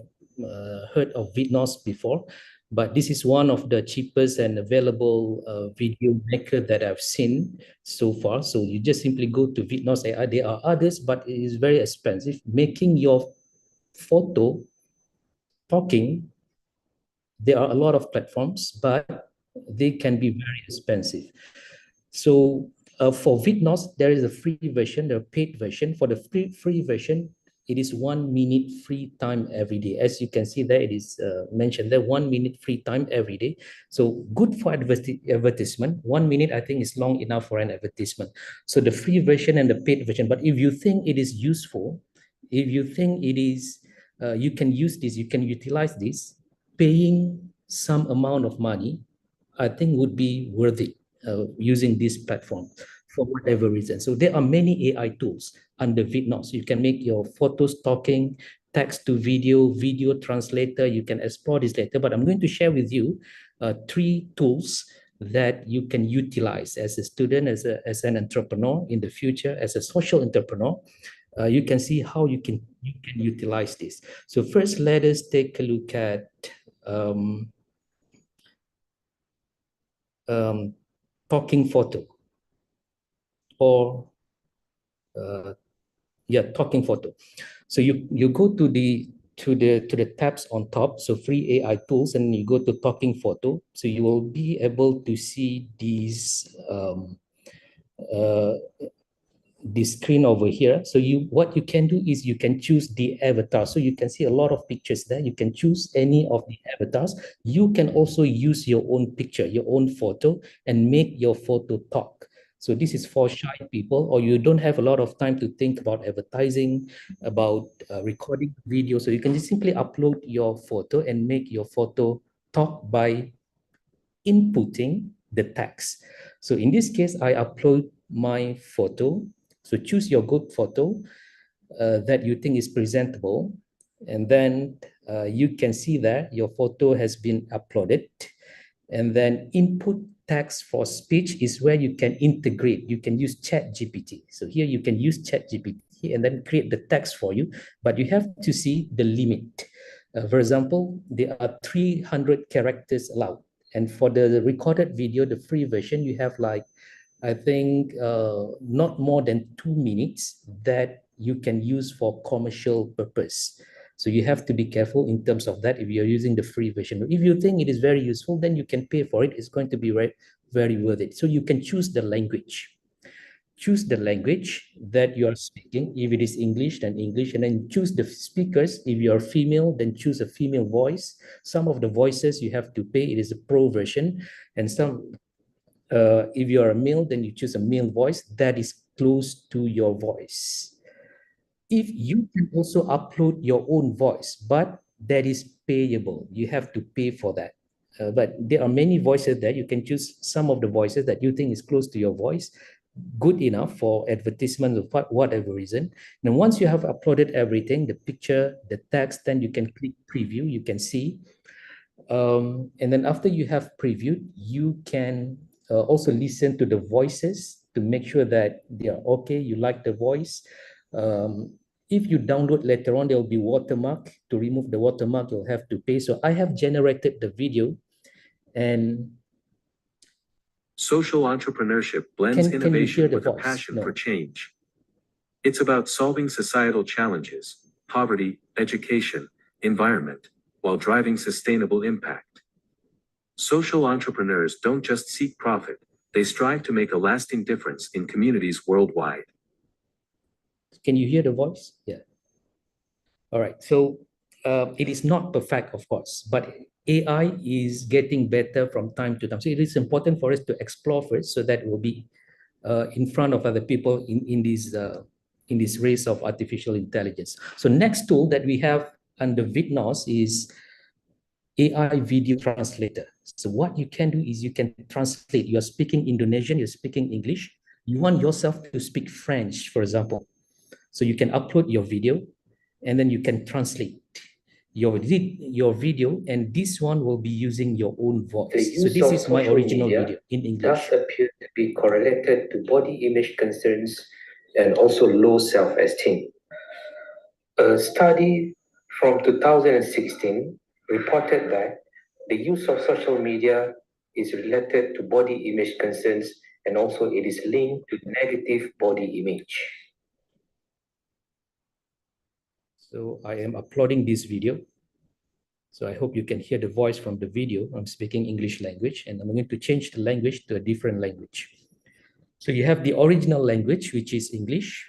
S12: heard of Vidnos before, but this is one of the cheapest and available video maker that I've seen so far. So you just simply go to Vidnos AI. There are others, but it is very expensive. Making your photo talking, there are a lot of platforms, but they can be very expensive. So for Vidnos, there is a free version, the paid version. For the free version, it is 1 minute free time every day. As you can see there, it is mentioned there, 1 minute free time every day. So good for advertisement. 1 minute, I think, is long enough for an advertisement. So the free version and the paid version. But if you think it is useful, if you think it is, you can use this, you can utilize this, paying some amount of money, I think would be worth it. Using this platform for whatever reason. So there are many AI tools under Vidnos. You can make your photos talking, text to video, video translator. You can explore this later, but I'm going to share with you 3 tools that you can utilize as a student, as an entrepreneur in the future, as a social entrepreneur. You can see how you can utilize this. So first, let us take a look at talking photo, or talking photo. So you go to the tabs on top, so free AI tools, and you go to talking photo. So you will be able to see these this screen over here. So what you can do is you can choose the avatar. So you can see a lot of pictures there. You can choose any of the avatars. You can also use your own picture, your own photo, and make your photo talk. So this is for shy people, or you don't have a lot of time to think about advertising, about recording video. So you can just simply upload your photo and make your photo talk by inputting the text. So in this case, I upload my photo. So choose your good photo that you think is presentable. And then you can see that your photo has been uploaded. And then input text for speech is where you can integrate. You can use ChatGPT. So here you can use ChatGPT and then create the text for you. But you have to see the limit. For example, there are 300 characters allowed. And for the recorded video, the free version, you have like, I think, not more than 2 minutes that you can use for commercial purpose. So you have to be careful in terms of that if you're using the free version. If you think it is very useful, then you can pay for it. It's going to be very, very worth it. So you can choose the language. Choose the language that you are speaking. If it is English, then English, and then choose the speakers. If you are female, then choose a female voice. Some of the voices you have to pay. It is a pro version, and some, if you are a male, then you choose a male voice that is close to your voice. If you can also upload your own voice, but that is payable, you have to pay for that. But there are many voices there. You can choose some of the voices that you think is close to your voice, good enough for advertisement or whatever reason. And once you have uploaded everything, the picture, the text, then you can click preview, you can see. And then after you have previewed, you can also listen to the voices to make sure that they are okay, you like the voice. If you download later on, there will be watermark. To remove the watermark, you'll have to pay. So I have generated the video. And
S14: social entrepreneurship blends innovation with a passion for change. It's about solving societal challenges, poverty, education, environment, while driving sustainable impact. Social entrepreneurs don't just seek profit, they strive to make a lasting difference in communities worldwide.
S12: Can you hear the voice? Yeah. All right. So it is not perfect, of course, but AI is getting better from time to time. So it is important for us to explore first so that we'll be in front of other people in this race of artificial intelligence. So next tool that we have under Vidnos is AI video translator. So what you can do is you can translate. You are speaking Indonesian, you're speaking English. You want yourself to speak French, for example. So you can upload your video and then you can translate your video, and this one will be using your own voice. So this is my original video in English.
S15: Does appear to be correlated to body image concerns and also low self-esteem. A study from 2016 reported that the use of social media is related to body image concerns and also it is linked to negative body image.
S12: So I am uploading this video. So I hope you can hear the voice from the video. I'm speaking English language and I'm going to change the language to a different language. So you have the original language, which is English.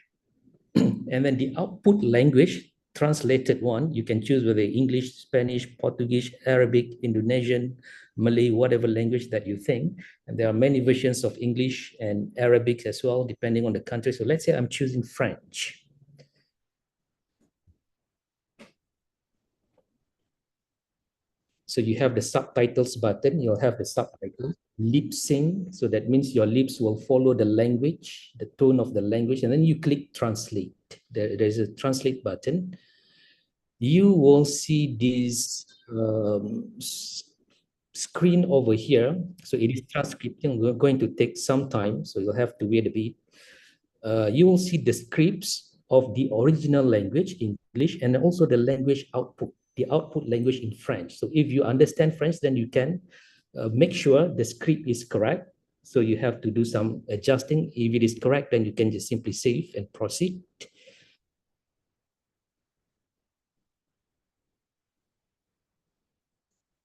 S12: And then the output language, translated one, you can choose whether English, Spanish, Portuguese, Arabic, Indonesian, Malay, whatever language that you think. And there are many versions of English and Arabic as well, depending on the country. So let's say I'm choosing French. So you have the subtitles button, you'll have the subtitles, lip sync. So that means your lips will follow the language, the tone of the language, and then you click translate. There's a translate button. You will see this screen over here. So it is transcripting. We're going to take some time, so you'll have to wait a bit. You will see the scripts of the original language, English, and also the language output, the output language in French. So if you understand French, then you can make sure the script is correct. So you have to do some adjusting. If it is correct, then you can just simply save and proceed.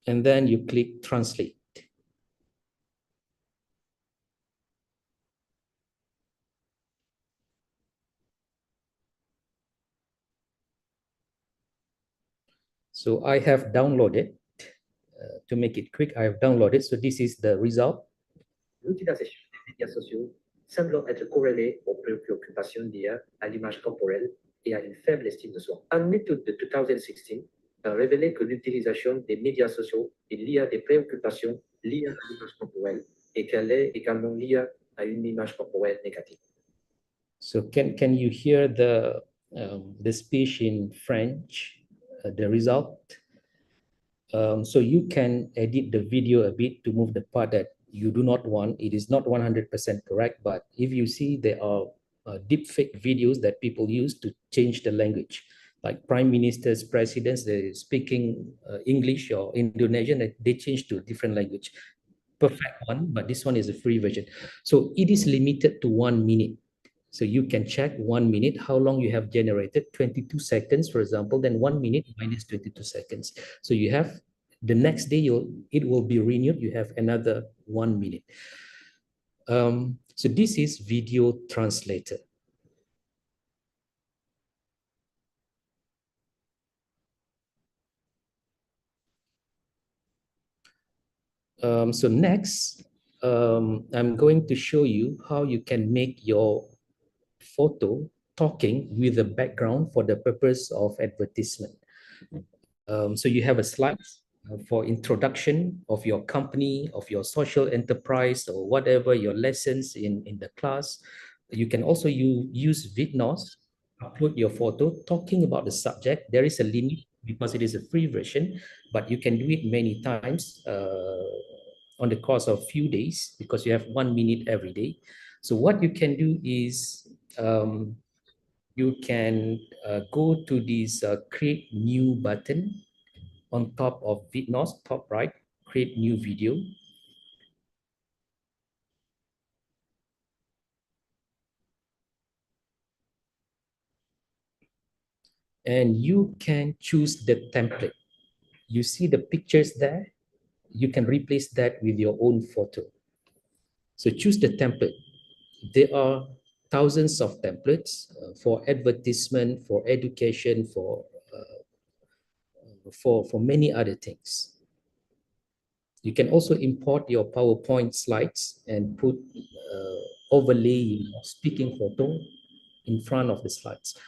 S12: And then you click translate. So I have downloaded, to make it quick, I have downloaded. So this is the result.
S15: L'utilisation des médias sociaux semble être corrélée aux préoccupations liées à l'image corporelle et à une faible estime de soi. Un étude de 2016 a révélé que l'utilisation des médias sociaux est liée à des préoccupations liées à l'image corporelle et qu'elle est également liée à une image corporelle négative.
S12: So can you hear the speech in French, the result? So you can edit the video a bit to move the part that you do not want. It is not 100% correct, but if you see, there are deepfake videos that people use to change the language. Like prime ministers, presidents, they're speaking English or Indonesian, they change to a different language. Perfect one, but this one is a free version. So it is limited to 1 minute. So you can check 1 minute, how long you have generated, 22 seconds, for example, then 1 minute minus 22 seconds. So you have, the next day, it will be renewed, you have another 1 minute. So this is video translator. So next, I'm going to show you how you can make your photo talking with a background for the purpose of advertisement. So you have a slide. for introduction of your company, of your social enterprise, or whatever your lessons in the class. You can also use Vidnos, upload your photo talking about the subject. There is a limit because it is a free version, but you can do it many times on the course of few days because you have 1 minute every day. So what you can do is you can go to this create new button on top of Vidnos, top right, create new video. And you can choose the template. You see the pictures there? You can replace that with your own photo. So choose the template. There are thousands of templates for advertisement, for education, for many other things. You can also import your PowerPoint slides and put overlay speaking photo in front of the slides.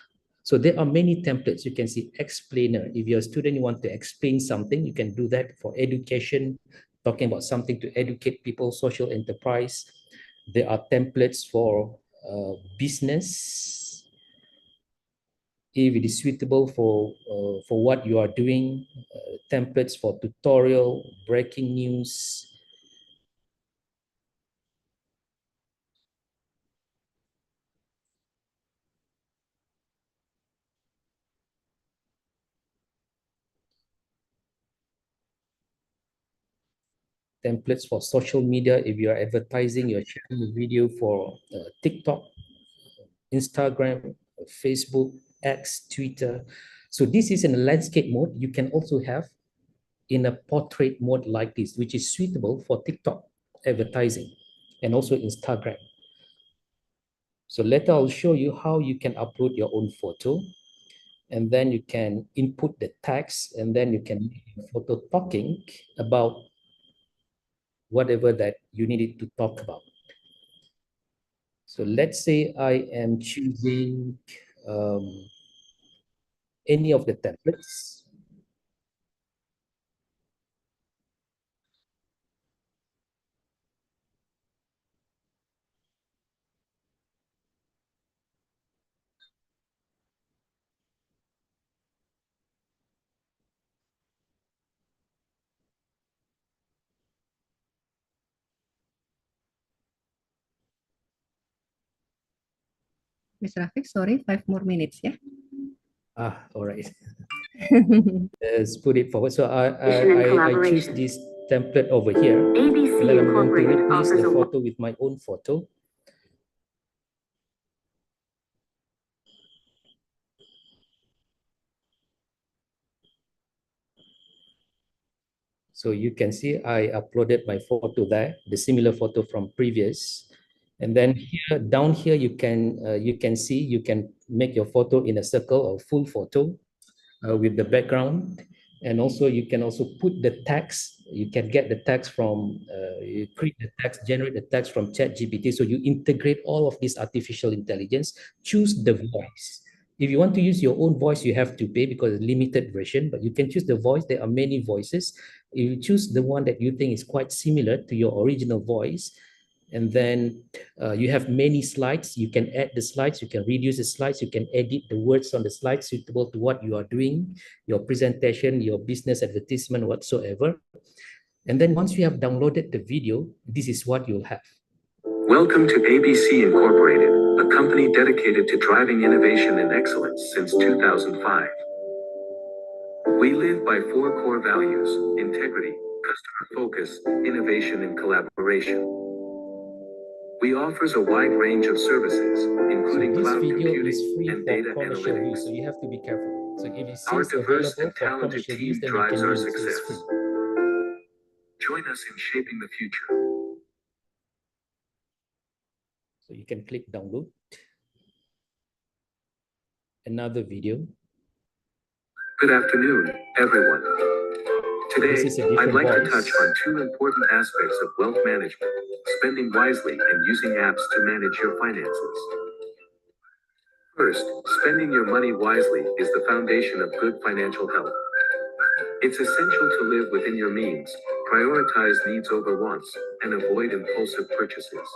S12: So there are many templates. You can see explainer. If you're a student, you want to explain something, you can do that for education, talking about something to educate people, social enterprise. There are templates for business, if it is suitable for what you are doing, templates for tutorial, breaking news. Templates for social media, if you are advertising, you're sharing a video for TikTok, Instagram, Facebook, X, Twitter. So this is in a landscape mode. You can also have in a portrait mode like this, which is suitable for TikTok advertising and also Instagram. So later I'll show you how you can upload your own photo, and then you can input the text, and then you can make a photo talking about whatever that you needed to talk about. So let's say I am choosing any of the templates.
S10: Mr. Rafiq, sorry, 5 more minutes, yeah?
S12: All right. Let's put it forward. So I choose this template over here. ABC and then I'm going to replace the photo with my own photo. So you can see I uploaded my photo there, the similar photo from previous. And then here, down here, you can see, you can make your photo in a circle or full photo with the background. And also you can also put the text. You can get the text from, you create the text, generate the text from ChatGPT. So you integrate all of this artificial intelligence, choose the voice. If you want to use your own voice, you have to pay because it's a limited version, but you can choose the voice. There are many voices. You choose the one that you think is quite similar to your original voice. And then you have many slides. You can add the slides, you can reduce the slides, you can edit the words on the slides suitable to what you are doing, your presentation, your business advertisement, whatsoever. And then once you have downloaded the video, this is what you'll have.
S14: Welcome to ABC Incorporated, a company dedicated to driving innovation and excellence since 2005. We live by 4 core values: integrity, customer focus, innovation, and collaboration. We offers a wide range of services, including cloud computing and data analytics.
S12: So you have to be careful. So if it
S14: Our
S12: says
S14: diverse
S12: available
S14: and
S12: for
S14: talented
S12: commercial
S14: team
S12: use, then you
S14: drives
S12: can
S14: our
S12: use it. So it's
S14: success.
S12: free.
S14: Join us in shaping the future.
S12: So you can click download. Another video.
S14: Good afternoon, everyone. Today,
S12: This is a
S14: I'd
S12: different
S14: like to
S12: voice.
S14: touch on 2 important aspects of wealth management: spending wisely and using apps to manage your finances. First, spending your money wisely is the foundation of good financial health. It's essential to live within your means, prioritize needs over wants, and avoid impulsive purchases.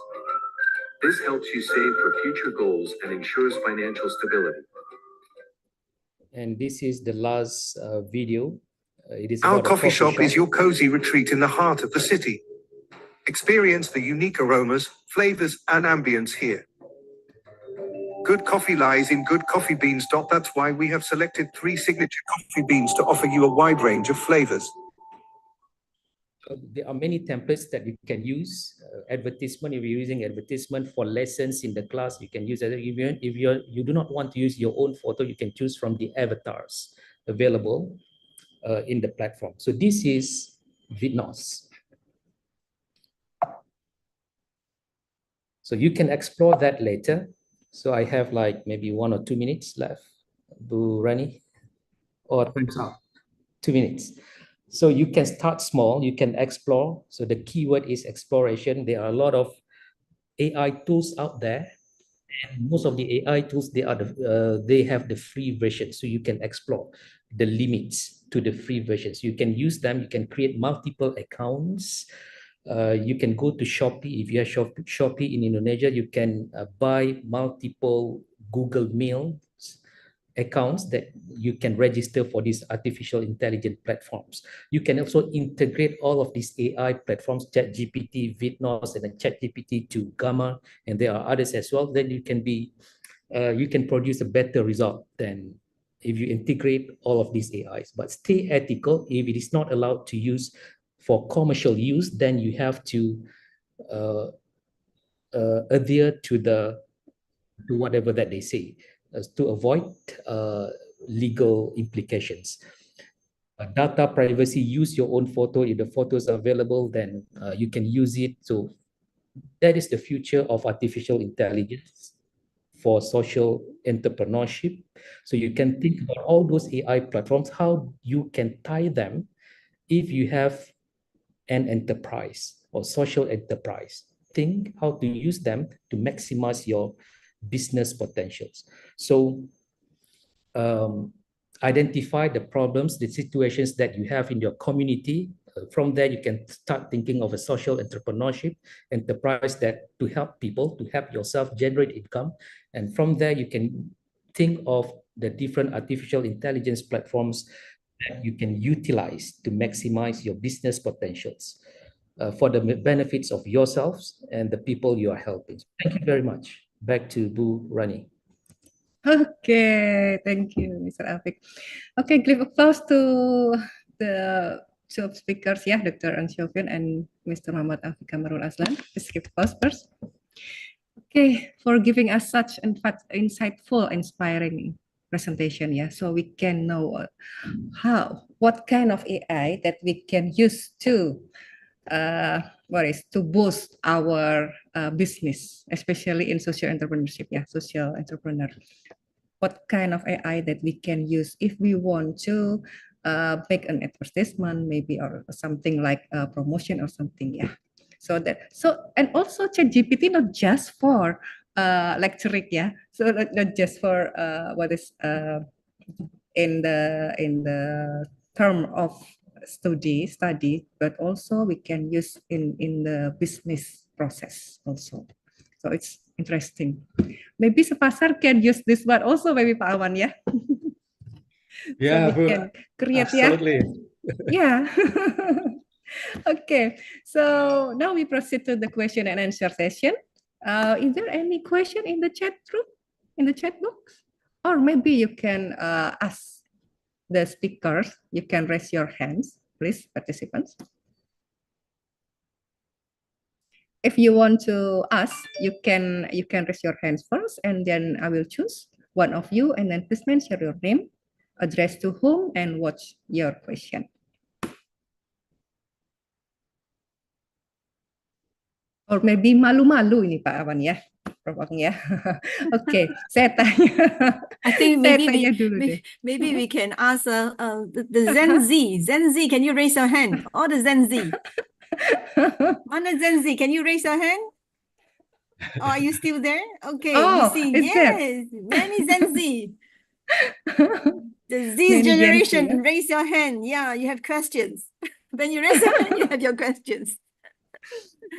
S14: This helps you save for future goals and ensures financial stability.
S12: And this is the last video. It is
S16: Our
S12: about a
S16: coffee shop is your
S12: shop.
S16: cozy retreat in the heart of the city. Experience the unique aromas, flavors, and ambience here. Good coffee lies in good coffee beans. That's why we have selected 3 signature coffee beans to offer you a wide range of flavors.
S12: There are many templates that you can use. Advertisement, if you're using advertisement for lessons in the class, you can use it. If you do not want to use your own photo, you can choose from the avatars available in the platform. So this is Vidnos. So you can explore that later. So I have like maybe 1 or 2 minutes left, Bu Rani, or time's up, 2 minutes. So you can start small, you can explore. So the keyword is exploration. There are a lot of AI tools out there. And most of the AI tools, they have the free version. So you can explore the limits to the free versions. You can use them, you can create multiple accounts. You can go to Shopee. If you have Shopee in Indonesia, you can buy multiple Google Mail accounts that you can register for these artificial intelligence platforms. You can also integrate all of these AI platforms, ChatGPT, Vidnos, and then ChatGPT to Gamma, and there are others as well. Then you can produce a better result than if you integrate all of these AIs. But stay ethical. If it is not allowed to use for commercial use, then you have to adhere to whatever that they say to avoid legal implications. Data privacy, use your own photo. If the photos are available, then you can use it. So that is the future of artificial intelligence for social entrepreneurship. So you can think about all those AI platforms, how you can tie them if you have an enterprise or social enterprise. Think how to use them to maximize your business potentials. So identify the problems, the situations that you have in your community. From there, you can start thinking of a social entrepreneurship enterprise that to help people, to help yourself generate income. And from there, you can think of the different artificial intelligence platforms that you can utilize to maximize your business potentials for the benefits of yourselves and the people you are helping. Thank you very much. Back to Bu Rani.
S10: Okay, thank you, Mr. Afik. Okay, give applause to the two speakers, yeah, Dr. Anshovian and Mr. Muhammad Afik Kamarul Aslan. Let's give applause first. Okay, for giving us such insightful, inspiring presentation, yeah, so we can know what kind of AI that we can use to to boost our business, especially in social entrepreneurship, yeah, social entrepreneur. What kind of AI that we can use if we want to make an advertisement, maybe, or something like a promotion or something, yeah. And also ChatGPT not just for lecturing, yeah. So not just for in the term of study, but also we can use in the business process also. So it's interesting. Maybe Sepasar can use this one also, maybe Pak Awan, yeah.
S11: Yeah,
S10: so we can create,
S11: absolutely.
S10: Yeah. Okay, so now we proceed to the question and answer session. Is there any question in the chat room, in the chat box? Or maybe you can ask the speakers. You can raise your hands, please, participants. If you want to ask, you can raise your hands first, and then I will choose one of you, and then please mention your name, address to whom, and what's your question. Or maybe malu-malu ini Pak Awan ya, Prof. ya. Oke, saya tanya.
S17: I think
S10: maybe
S17: we can ask the Gen Z. Gen Z, can you raise your hand? Or the Gen Z? Mana Gen Z? Can you raise your hand? Oh, are you still there? Okay, we see. Yes, many Gen Z. The Z
S10: Many Gen Z,
S17: generation,
S10: yeah.
S17: raise your hand. Yeah, you have questions. When you raise your hand, you have your questions.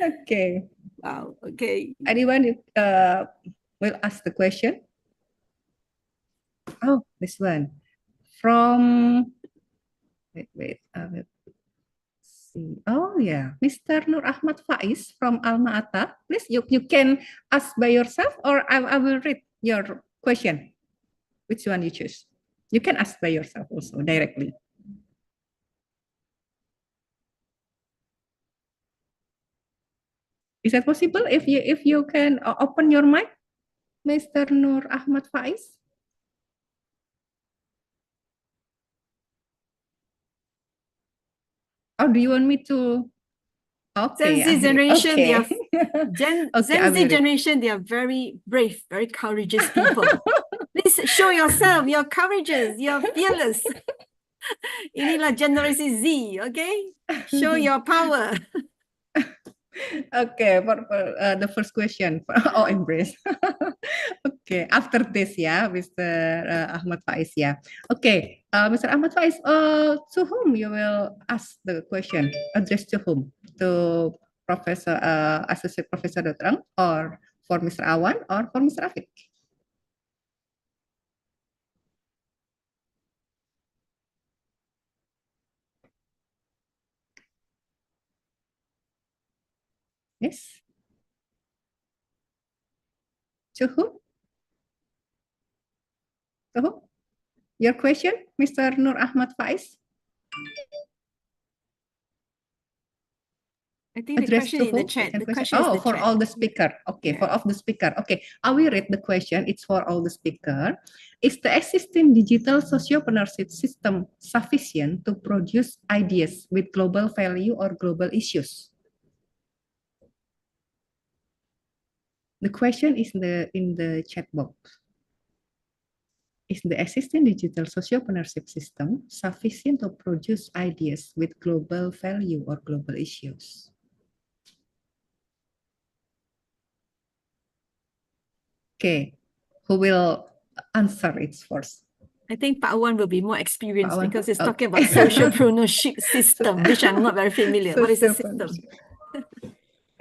S10: Okay.
S17: Wow. Okay.
S10: Anyone will ask the question? Oh, this one from. Wait. I will see. Oh yeah, Mr. Nur Ahmad Faiz from Alma Ata. Please, you can ask by yourself, or I will read your question. Which one you choose? You can ask by yourself also directly. Is that possible? If you can open your mic, Mr. Nur Ahmad Faiz. Or do you want me to? Okay,
S17: Gen Z generation, they
S10: okay.
S17: are Gen
S10: Okay, I
S17: Z
S10: will read.
S17: generation, they are very brave, very courageous people. Please show yourself, you're courageous, you're fearless. Inilah generasi Z, okay? Show your power.
S10: Okay, for the first question, oh embrace. Okay, after this ya, Mr. Ahmad Faiz ya. Okay, Mr. Ahmad Faiz, to whom you will ask the question? Address to whom? To Professor Associate Professor Dr. Ang, or for Mr. Awan, or for Mr. Afik? Yes. To whom? To whom? Your question, Mr. Nur Ahmad Faiz?
S17: I think the question in the chat. The question is
S10: Oh,
S17: the
S10: for
S17: chat.
S10: all the speaker. Okay, for all the speaker. Okay, I will read the question. It's for all the speaker. Is the existing digital sociopreneurship system sufficient to produce ideas with global value or global issues? The question is in the chat box. Is the existing digital sociopreneurship system sufficient to produce ideas with global value or global issues? Okay, who will answer it first?
S17: I think Pak Wan will be more experienced because it's talking
S10: Okay.
S17: about sociopreneurship system, which I'm not very familiar. What is the system?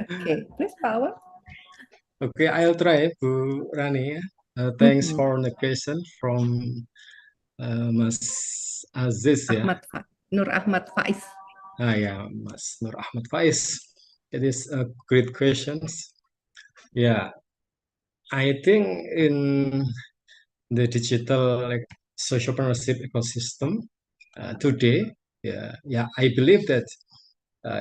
S10: Okay, please, Pak Wan.
S11: Okay, I'll try, Bu Rani. Thanks for the question from Mas Aziz ya.
S10: Nur Ahmad Faiz.
S11: Ya, Mas Nur Ahmad Faiz. It is a great questions. Yeah, I think in the digital like sociopreneurship ecosystem today, I believe that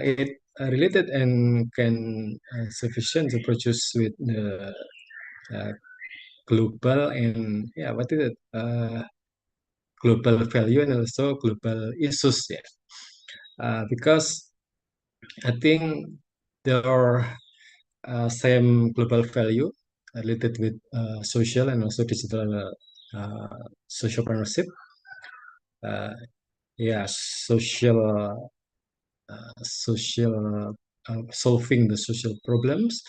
S11: it related and can sufficient to produce with the global and what is it? Global value and also global issues. Because I think there are same global value related with social and also digital sociopreneurship. Social solving the social problems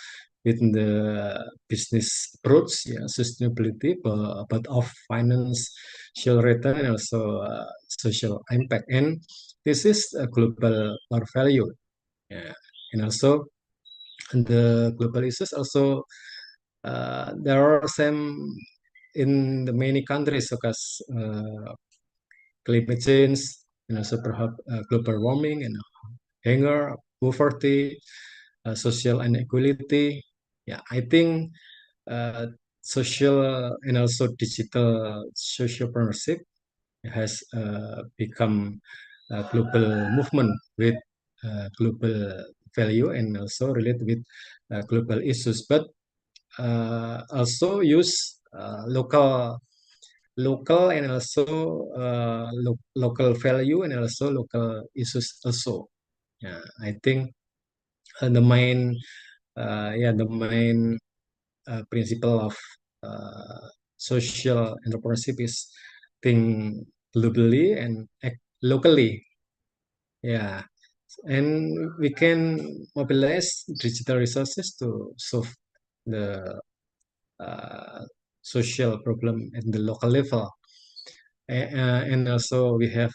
S11: within the business approach, sustainability, but of financial return and also social impact. And this is a global core value. And also the global issues also there are some in the many countries such as climate change and also perhaps global warming and hunger, poverty, social inequality. I think social and also digital sociopreneurship has become a global movement with global value and also related with global issues, but also use local and also local value and also local issues also. I think the main principle of social entrepreneurship is think globally and act locally. And we can mobilize digital resources to solve the social problem at the local level. and also we have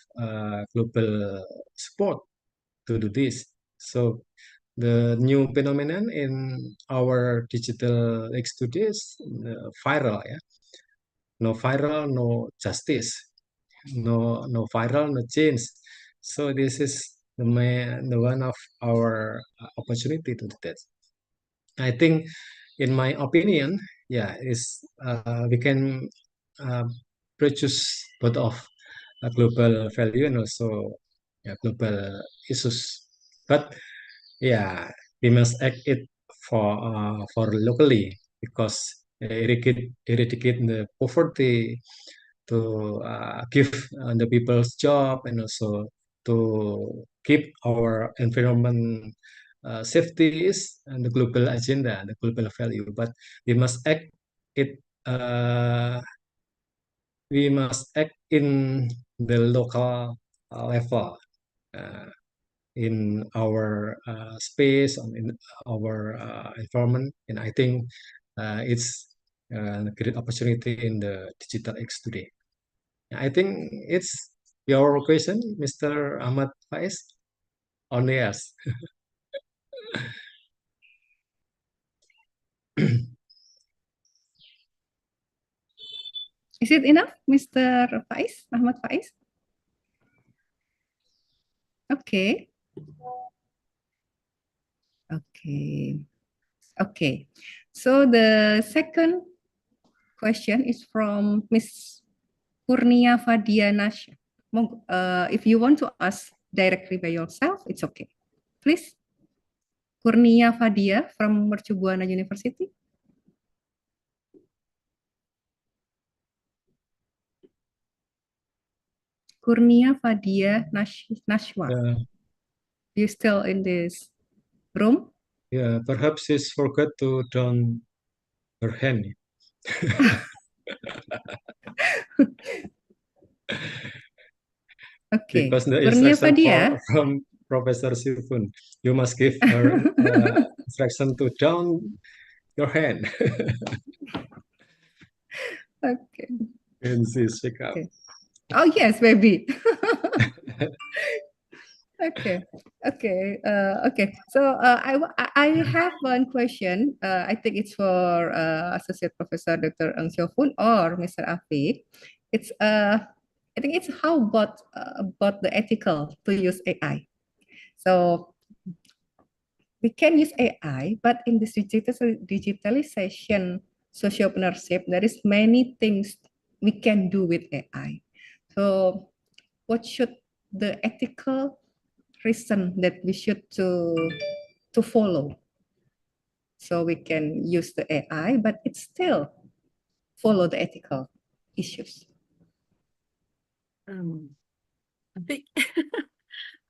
S11: global support to do this. So the new phenomenon in our digital age today is viral, yeah. No viral, no justice. No viral, no change. So this is the one of our opportunity to do that. I think, in my opinion, yeah, is we can uh, produce both of a global value and also global issues. But yeah, we must act it for locally, because eradicate the poverty, to give the people's job, and also to keep our environment safety is and the global agenda, the global value. But we must act it. We must act in the local level, uh, in our space, and in our environment. And I think it's a great opportunity in the digital age today. I think it's your question, Mr. Ahmad Faiz. Only yes.
S10: Is it enough, Mr. Faiz, Ahmad Faiz? Okay. Okay. Okay. So the second question is from Miss Kurnia Fadianasha. If you want to ask directly by yourself, it's okay. Please. Kurnia Fadia from Mercu Buana University. Kurnia Fadia Nashwa.
S11: Yeah.
S10: You still in this room?
S11: Yeah, perhaps she's forgot to down her hand.
S10: Okay.
S11: Because the
S10: Kurnia
S11: instruction
S10: Fadia.
S11: from Professor Sifun, you must give her instruction to down your hand.
S10: Okay.
S11: And she's pick up.
S10: Okay. Oh yes, baby. Okay, okay, okay. So I have one question. I think it's for Associate Professor Dr. Eng Siofun or Mr. Afi. It's I think it's how about the ethical to use AI. So we can use AI, but in this digitalization, sociopreneurship, there is many things we can do with AI. So what should the ethical reason that we should to follow, so we can use the AI, but it still follow the ethical issues?
S17: A bit.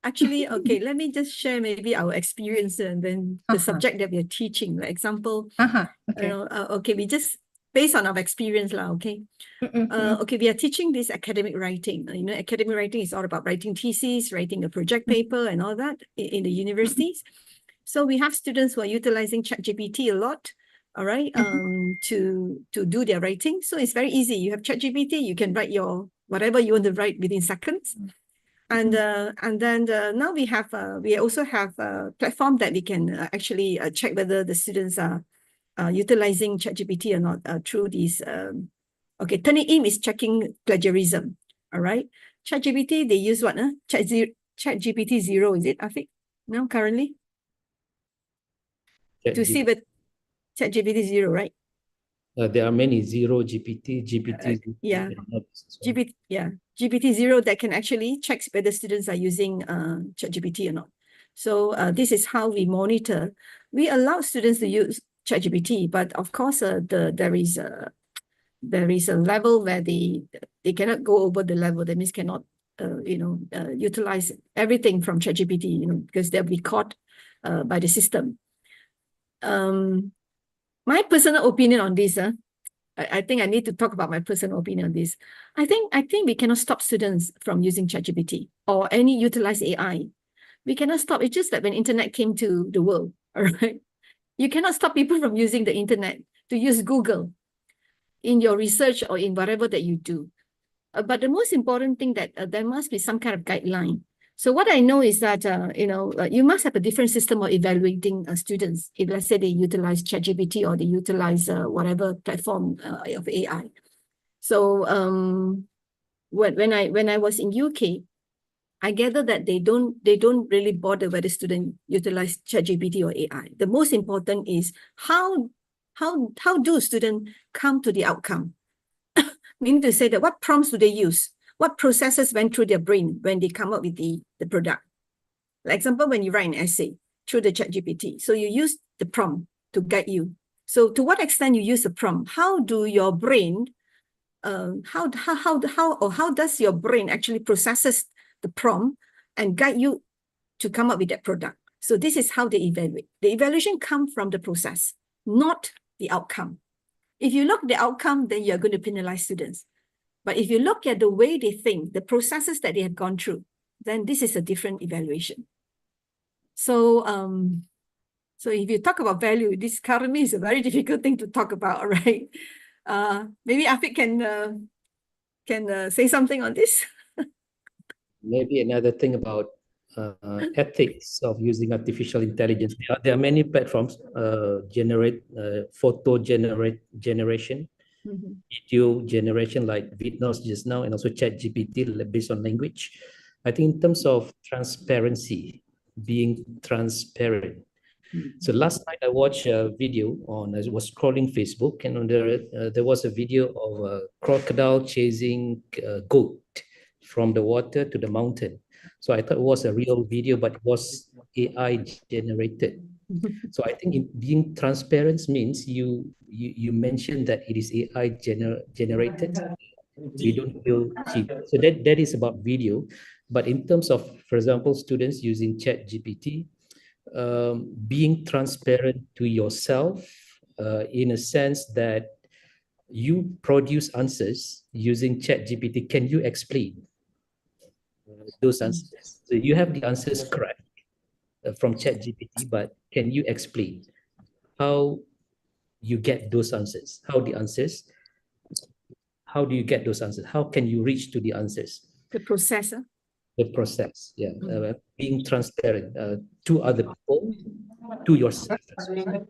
S17: Actually, okay, let me just share maybe our experience and then the subject that we are teaching. For example,
S10: Okay.
S17: Okay, we just based on our experience lah. Okay. Okay, we are teaching this academic writing. Academic writing is all about writing theses, writing a project paper, and all that in the universities. So we have students who are utilizing ChatGPT a lot. All right, to do their writing. So it's very easy. You have ChatGPT, you can write your whatever you want to write within seconds. And then now we also have a platform that we can actually check whether the students are utilizing ChatGPT or not through these. Okay, Turnitin is checking plagiarism. All right, ChatGPT, they use what? ChatGPT 0, is it, Afiq? No, currently? To see what ChatGPT 0, right?
S12: There are many zero GPT,
S17: yeah, GPT 0 that can actually check whether students are using ChatGPT or not. So this is how we monitor. We allow students to use ChatGPT, but of course, there is a level where they cannot go over the level. That means cannot utilize everything from ChatGPT, because they'll be caught by the system. My personal opinion on this, I think I need to talk about my personal opinion on this. I think we cannot stop students from using ChatGPT or any utilized AI. We cannot stop. It's just that when internet came to the world, all right? You cannot stop people from using the internet, to use Google in your research or in whatever that you do. But the most important thing that there must be some kind of guideline. So what I know is that, you must have a different system of evaluating students. If let's say they utilize ChatGPT or they utilize whatever platform of AI. So when I was in UK, I gather that they don't really bother whether students utilize ChatGPT or AI. The most important is how do students come to the outcome? Meaning to say that what prompts do they use? What processes went through their brain when they come up with the product? For example, when you write an essay through the ChatGPT, so you use the prompt to guide you. So to what extent you use the prompt? How do your brain, how does your brain actually processes the prompt and guide you to come up with that product? So this is how they evaluate. The evaluation comes from the process, not the outcome. If you look at the outcome, then you're going to penalize students. But if you look at the way they think, the processes that they have gone through, then this is a different evaluation. So, so if you talk about value, this currently is a very difficult thing to talk about, right? Maybe Afiq can say something on this.
S12: Maybe another thing about ethics of using artificial intelligence. There are many platforms photo generation, video generation like Vidnos just now, and also ChatGPT based on language. I think in terms of transparency, being transparent. So last night I watched a video I was scrolling Facebook, and on there was a video of a crocodile chasing a goat from the water to the mountain. So I thought it was a real video, but it was AI generated. So I think being transparent means you mentioned that it is AI generated. We don't feel cheap. So that is about video. But in terms of, for example, students using ChatGPT, being transparent to yourself in a sense that you produce answers using ChatGPT. Can you explain those answers? So you have the answers correct from ChatGPT, but can you explain how you get those answers? How do you get those answers? How can you reach to the answers?
S17: The processor.
S12: The process, yeah. Being transparent to other people, to yourself as well.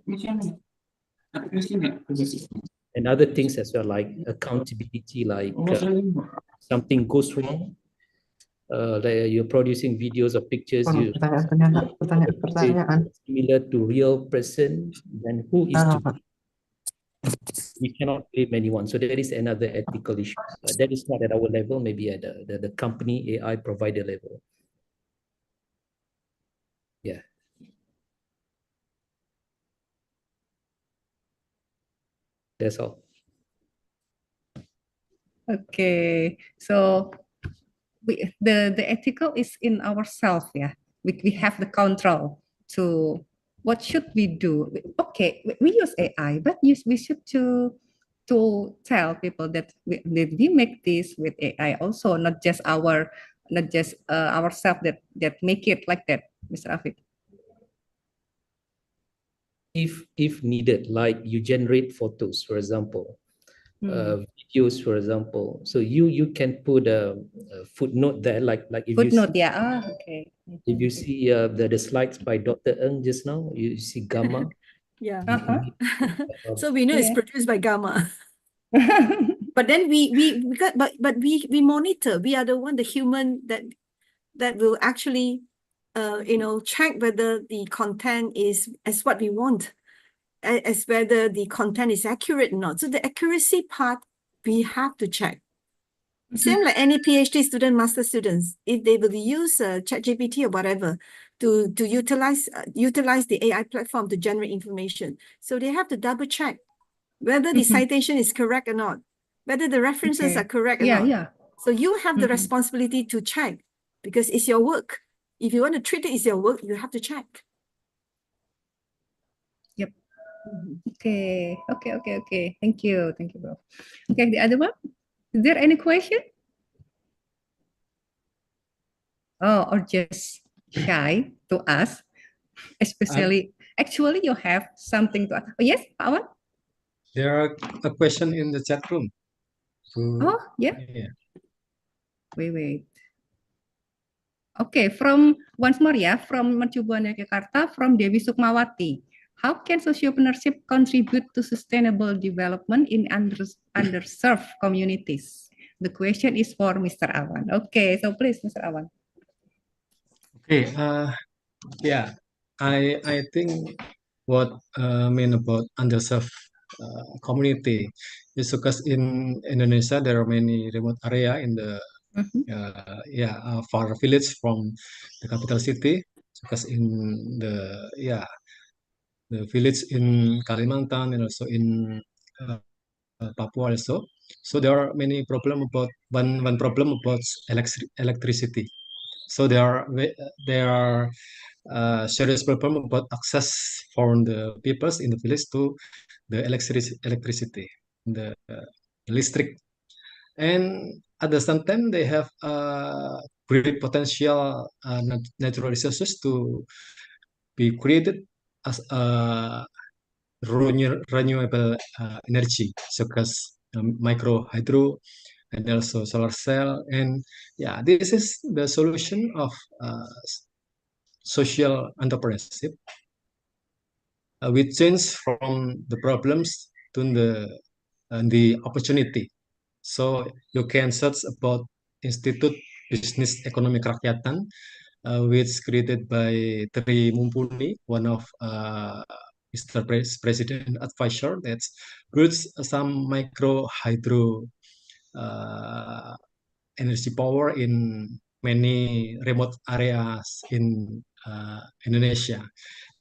S12: And other things as well, like accountability, like something goes wrong, like you're producing videos or pictures, similar to real person, then who is to blame? We cannot blame anyone. So there is another ethical issue. That is not at our level, maybe at the company AI provider level. Yeah. That's all.
S10: Okay, so the ethical is in ourselves, yeah. We have the control to what should we do. Okay, we use AI, but we should to tell people that we make this with AI also, not just ourselves that make it like that, Mr. Afiq.
S12: If needed, like you generate photos, for example, videos, for example. So you can put a footnote there, like if
S10: footnote,
S12: you see,
S10: yeah. Okay.
S12: If you see the slides by Dr. Ng just now, you see Gamma.
S17: Yeah. So we know it's produced by Gamma. But then we monitor. We are the one, the human that will actually check whether the content is as what we want, as whether the content is accurate or not. So the accuracy part we have to check. Same like any PhD student, master students, if they will use ChatGPT or whatever to utilize the AI platform to generate information. So they have to double check whether the citation is correct or not, whether the references are correct or not.
S10: Yeah.
S17: So you have the responsibility to check because it's your work. If you want to treat it as your work, you have to check.
S10: Yep. Okay. Thank you, bro. Okay, the other one. Is there any question? Oh, or just shy to ask, especially. Actually, you have something to ask. Oh, yes, Pawan?
S11: There are a question in the chat room.
S10: Oh, yeah. Wait. Okay, from once more ya, from Mercu Buana Yogyakarta, from Dewi Sukmawati. How can sociopreneurship contribute to sustainable development in underserved communities? The question is for Mr. Awan. Okay, so please, Mr. Awan.
S11: Okay, yeah, I think what mean about underserved community is because in Indonesia there are many remote area in the far village from the capital city. Because in the village in Kalimantan and also in Papua also. So there are many problem about one problem about electricity. So there are serious problem about access for the peoples in the village to the electricity, the electric, and at the same time they have great potential natural resources to be created as a renewable energy, such as micro hydro and also solar cell. And yeah, this is the solution of social entrepreneurship. We change from the problems to the opportunity. So you can search about Institute Bisnis Ekonomi Kerakyatan, which created by Tri Mumpuni, one of Mr. President advisor that builds some micro hydro energy power in many remote areas in Indonesia.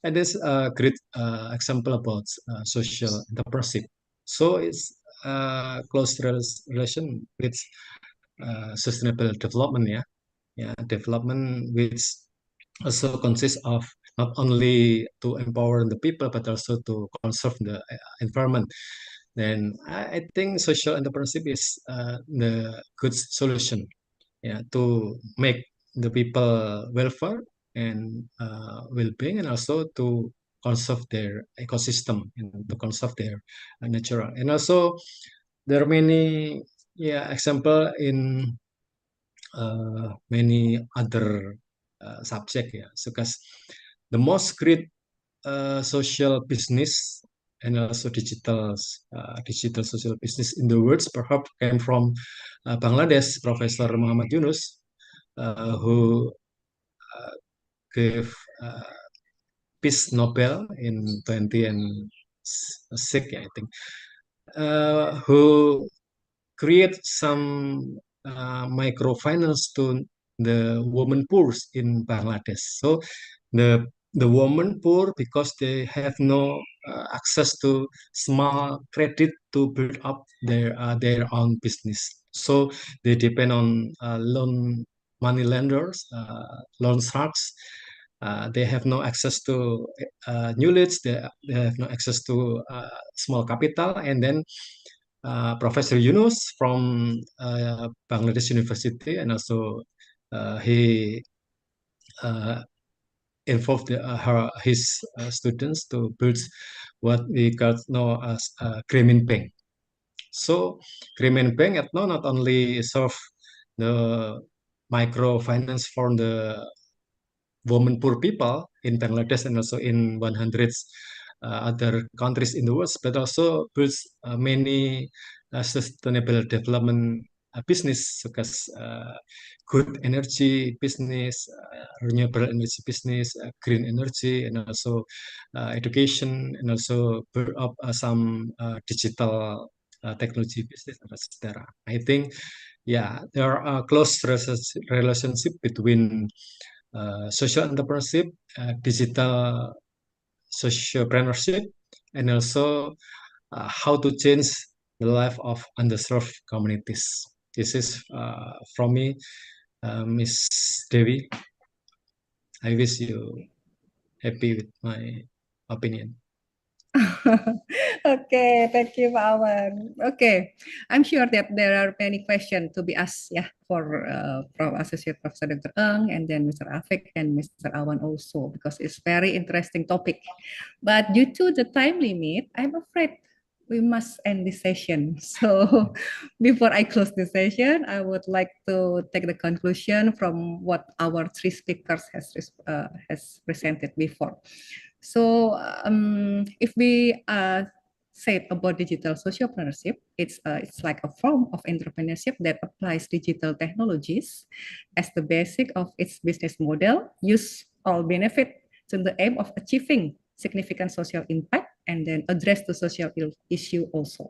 S11: And this a great example about social entrepreneurship. So it's close relation with sustainable development, development which also consists of not only to empower the people but also to conserve the environment. Then I think social entrepreneurship is the good solution, to make the people welfare and well-being, and also to conserve their ecosystem and to conserve their natural. And also there are many example in many other subject, because the most great social business and also digital social business in the world perhaps came from Bangladesh, Professor Muhammad Yunus, who gave Peace Nobel in 2006, I think, who create some microfinance to the women poor in Bangladesh. So the women poor, because they have no access to small credit to build up their own business. So they depend on loan money lenders, loan sharks. They have no access to knowledge. They have no access to small capital, and then Professor Yunus from Bangladesh University, and also he involved his students to build what we call now as Grameen Bank. So Grameen Bank at now not only serve the microfinance for the women poor people in Bangladesh and also in 100 other countries in the world, but also builds many sustainable development business, such as good energy business, renewable energy business, green energy, and also education, and also build up some digital technology business, etc. I think, there are a close relationship between social entrepreneurship, digital sociopreneurship, and also how to change the life of underserved communities. This is from me, Miss Devi. I wish you happy with my opinion.
S10: Okay, thank you, Pak Awan. Okay, I'm sure that there are many questions to be asked, for from Associate Professor Dr. Eng, and then Mr. Afik and Mr. Awan also, because it's very interesting topic. But due to the time limit, I'm afraid we must end this session. So before I close the session, I would like to take the conclusion from what our three speakers has presented before. So if we said about digital sociopreneurship, it's like a form of entrepreneurship that applies digital technologies as the basic of its business model, use all benefit to the aim of achieving significant social impact and then address the social issue also.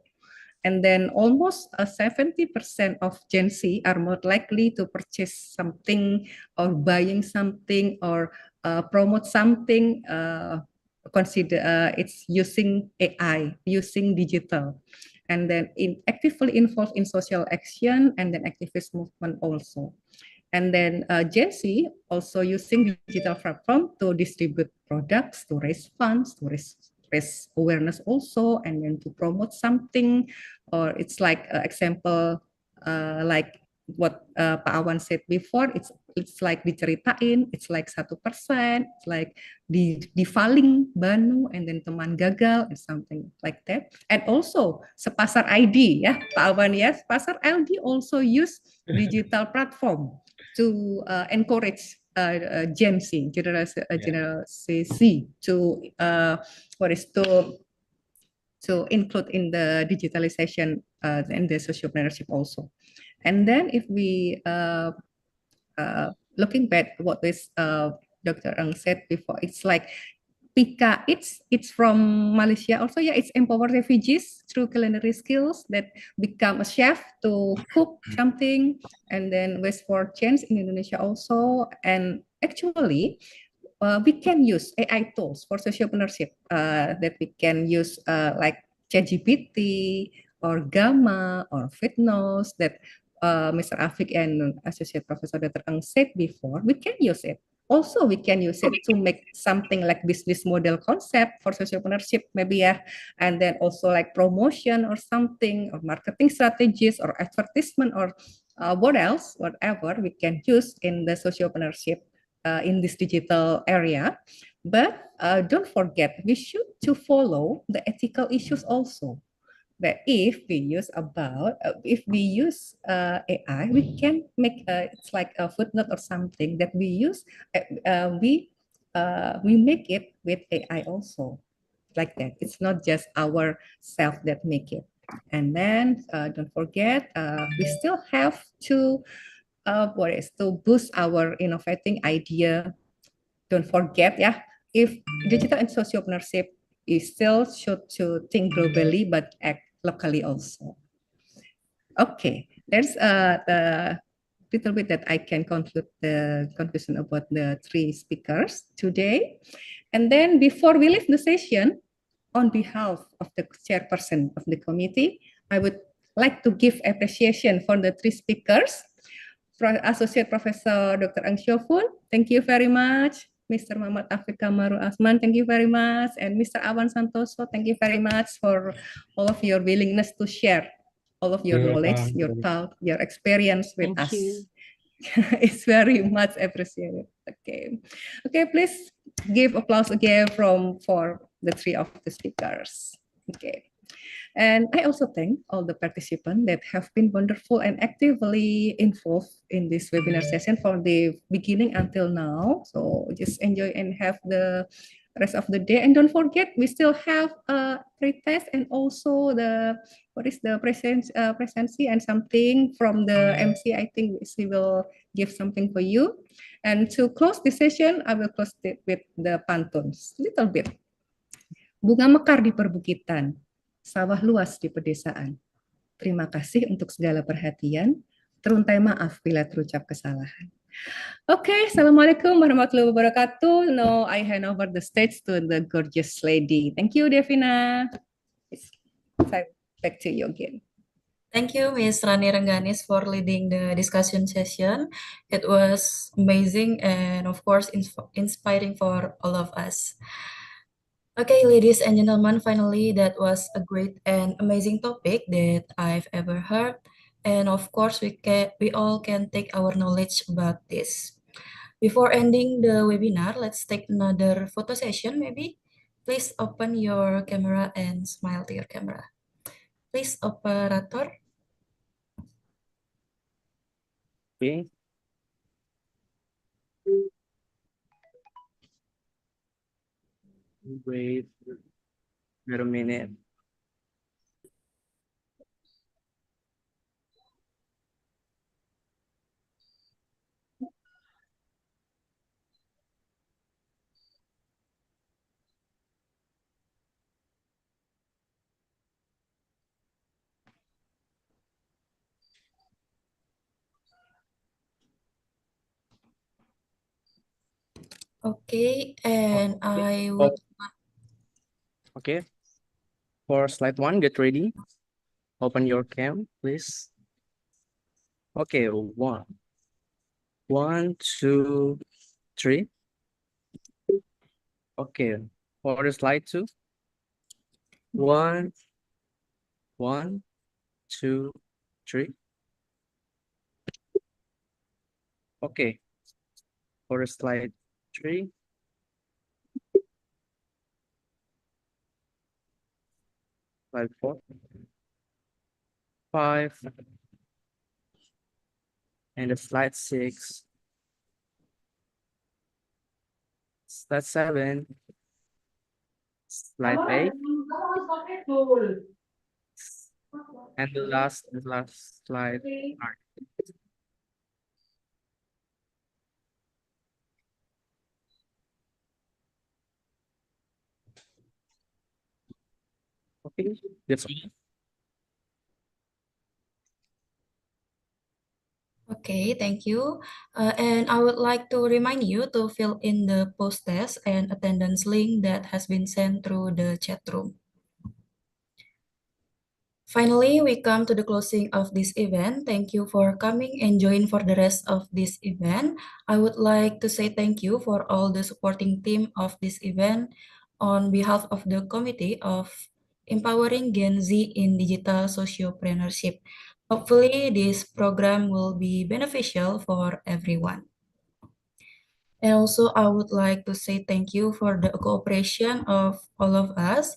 S10: And then almost 70% of Gen Z are more likely to purchase something or buying something or promote something, consider it's using AI, using digital, and then actively involved in social action and then activist movement also. And then Gen Z also using digital platform to distribute products, to raise funds, to raise awareness also, and then to promote something. Or it's like example, like what Pak Awan said before, it's like diceritain, it's like 1%, it's like divaling Banu, and then teman gagal, and something like that. And also Sepasar ID, ya Pak Awan, yes, Pasar ID also use digital platform to encourage Gen Z, Generation Z to to include in the digitalization and the sociopreneurship also. And then if we looking back what this Dr. Ang said before, it's like Pika, it's from Malaysia also. Yeah, it's empower refugees through culinary skills that become a chef to cook something, and then waste for change in Indonesia also. And actually, we can use AI tools for sociopreneurship that we can use like ChatGPT or Gamma or Fitness that Mr. Afik and Associate Professor Dr. Ang said before. We can use it. Also, we can use it to make something like business model concept for sociopreneurship, maybe, yeah. And then also like promotion or something, or marketing strategies or advertisement or whatever we can use in the sociopreneurship in this digital area. But don't forget, we should to follow the ethical issues also. But if we use AI, we can make it's like a footnote or something that we use. We make it with AI also, like that. It's not just our self that make it. And then don't forget, we still have to to boost our innovating idea. Don't forget, yeah, if digital and sociopreneurship is still should to think globally but act locally also. Okay, there's the little bit that I can conclude the conclusion about the three speakers today. And then before we leave the session, on behalf of the chairperson of the committee, I would like to give appreciation for the three speakers. Associate Professor Dr. Ang Syofun, thank you very much. Mr. Muhammad Afik Kamarul Asman, thank you very much. And Mr. Awan Santoso, thank you very much for all of your willingness to share all of your knowledge, your thought, your experience with us. It's very much appreciated. Okay, please give applause again for the three of the speakers. Okay. And I also thank all the participants that have been wonderful and actively involved in this webinar session from the beginning until now. So just enjoy and have the rest of the day. And don't forget, we still have a pre-test and also the presency and something from the MC. I think she will give something for you. And to close the session, I will close it with the pantuns, little bit. Bunga mekar di perbukitan, sawah luas di pedesaan. Terima kasih untuk segala perhatian. Teruntai maaf bila terucap kesalahan. Okay, Assalamualaikum warahmatullahi wabarakatuh. Now I hand over the stage to the gorgeous lady. Thank you, Devina. Back to you again.
S8: Thank you, Ms. Rani Rengganis, for leading the discussion session. It was amazing and, of course, inspiring for all of us. Okay, ladies and gentlemen, finally, that was a great and amazing topic that I've ever heard. And of course, we all can take our knowledge about this. Before ending the webinar, let's take another photo session, maybe. Please open your camera and smile to your camera. Please, operator.
S9: Okay. Wait a minute.
S8: Okay, and I
S9: Oh,
S8: would
S9: okay. For slide 1, get ready. Open your cam, please. Okay, one, two, three. Okay, for the slide 2. One, two, three. Okay, for the slide 3. Slide 4. 5. And the slide 6. Slide 7. Slide 8. And the last slide. Okay, that's all.
S8: Okay, thank you. And I would like to remind you to fill in the post test and attendance link that has been sent through the chat room. Finally, we come to the closing of this event. Thank you for coming and join for the rest of this event. I would like to say thank you for all the supporting team of this event on behalf of the Committee of Empowering Gen Z in Digital Sociopreneurship. Hopefully, this program will be beneficial for everyone. And also, I would like to say thank you for the cooperation of all of us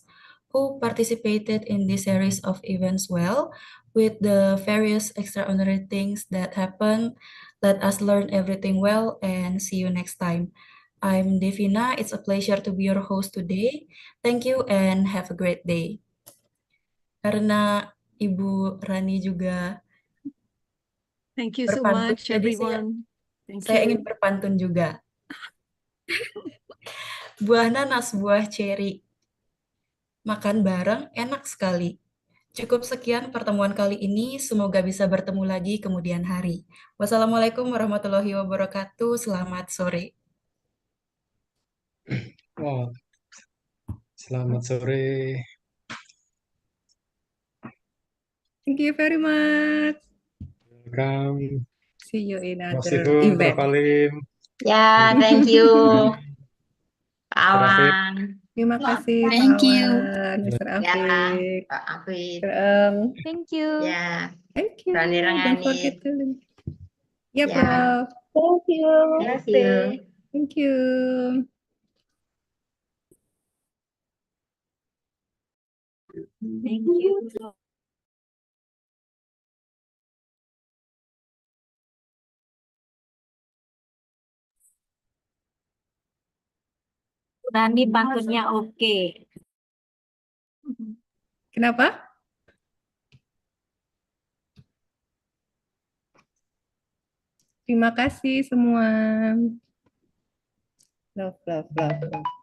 S8: who participated in this series of events well with the various extraordinary things that happened. Let us learn everything well and see you next time. I'm Devina. It's a pleasure to be your host today. Thank you and have a great day. Karena Ibu Rani juga
S17: Thank you so
S8: berpantun,
S17: much,
S8: jadi
S17: everyone. Thank
S8: saya ingin
S17: you.
S8: berpantun juga. Buah nanas, buah ceri. Makan bareng enak sekali. Cukup sekian pertemuan kali ini, semoga bisa bertemu lagi kemudian hari. Wassalamualaikum warahmatullahi wabarakatuh, selamat sore.
S11: Wow, selamat sore.
S10: Thank you very much.
S11: Welcome.
S10: See you in other
S11: Masihun,
S10: event.
S11: Terpalim.
S18: Ya, thank you, Pak
S11: Rafif.
S18: Awan.
S10: Terima kasih Pak
S18: Thank you.
S10: Awan, Mr.
S18: Ya,
S10: Afik.
S18: Pak Afid.
S10: Thank you.
S18: Ya,
S10: Thank you.
S18: Rani
S10: Don't forget
S18: Rengganis.
S10: to. Ya,
S18: Ya.
S10: Prof.
S5: Thank you.
S18: Thank you.
S10: Thank you.
S18: Thank you. Rani pantunnya oke.
S10: Kenapa? Terima kasih semua. Love, love, love, love.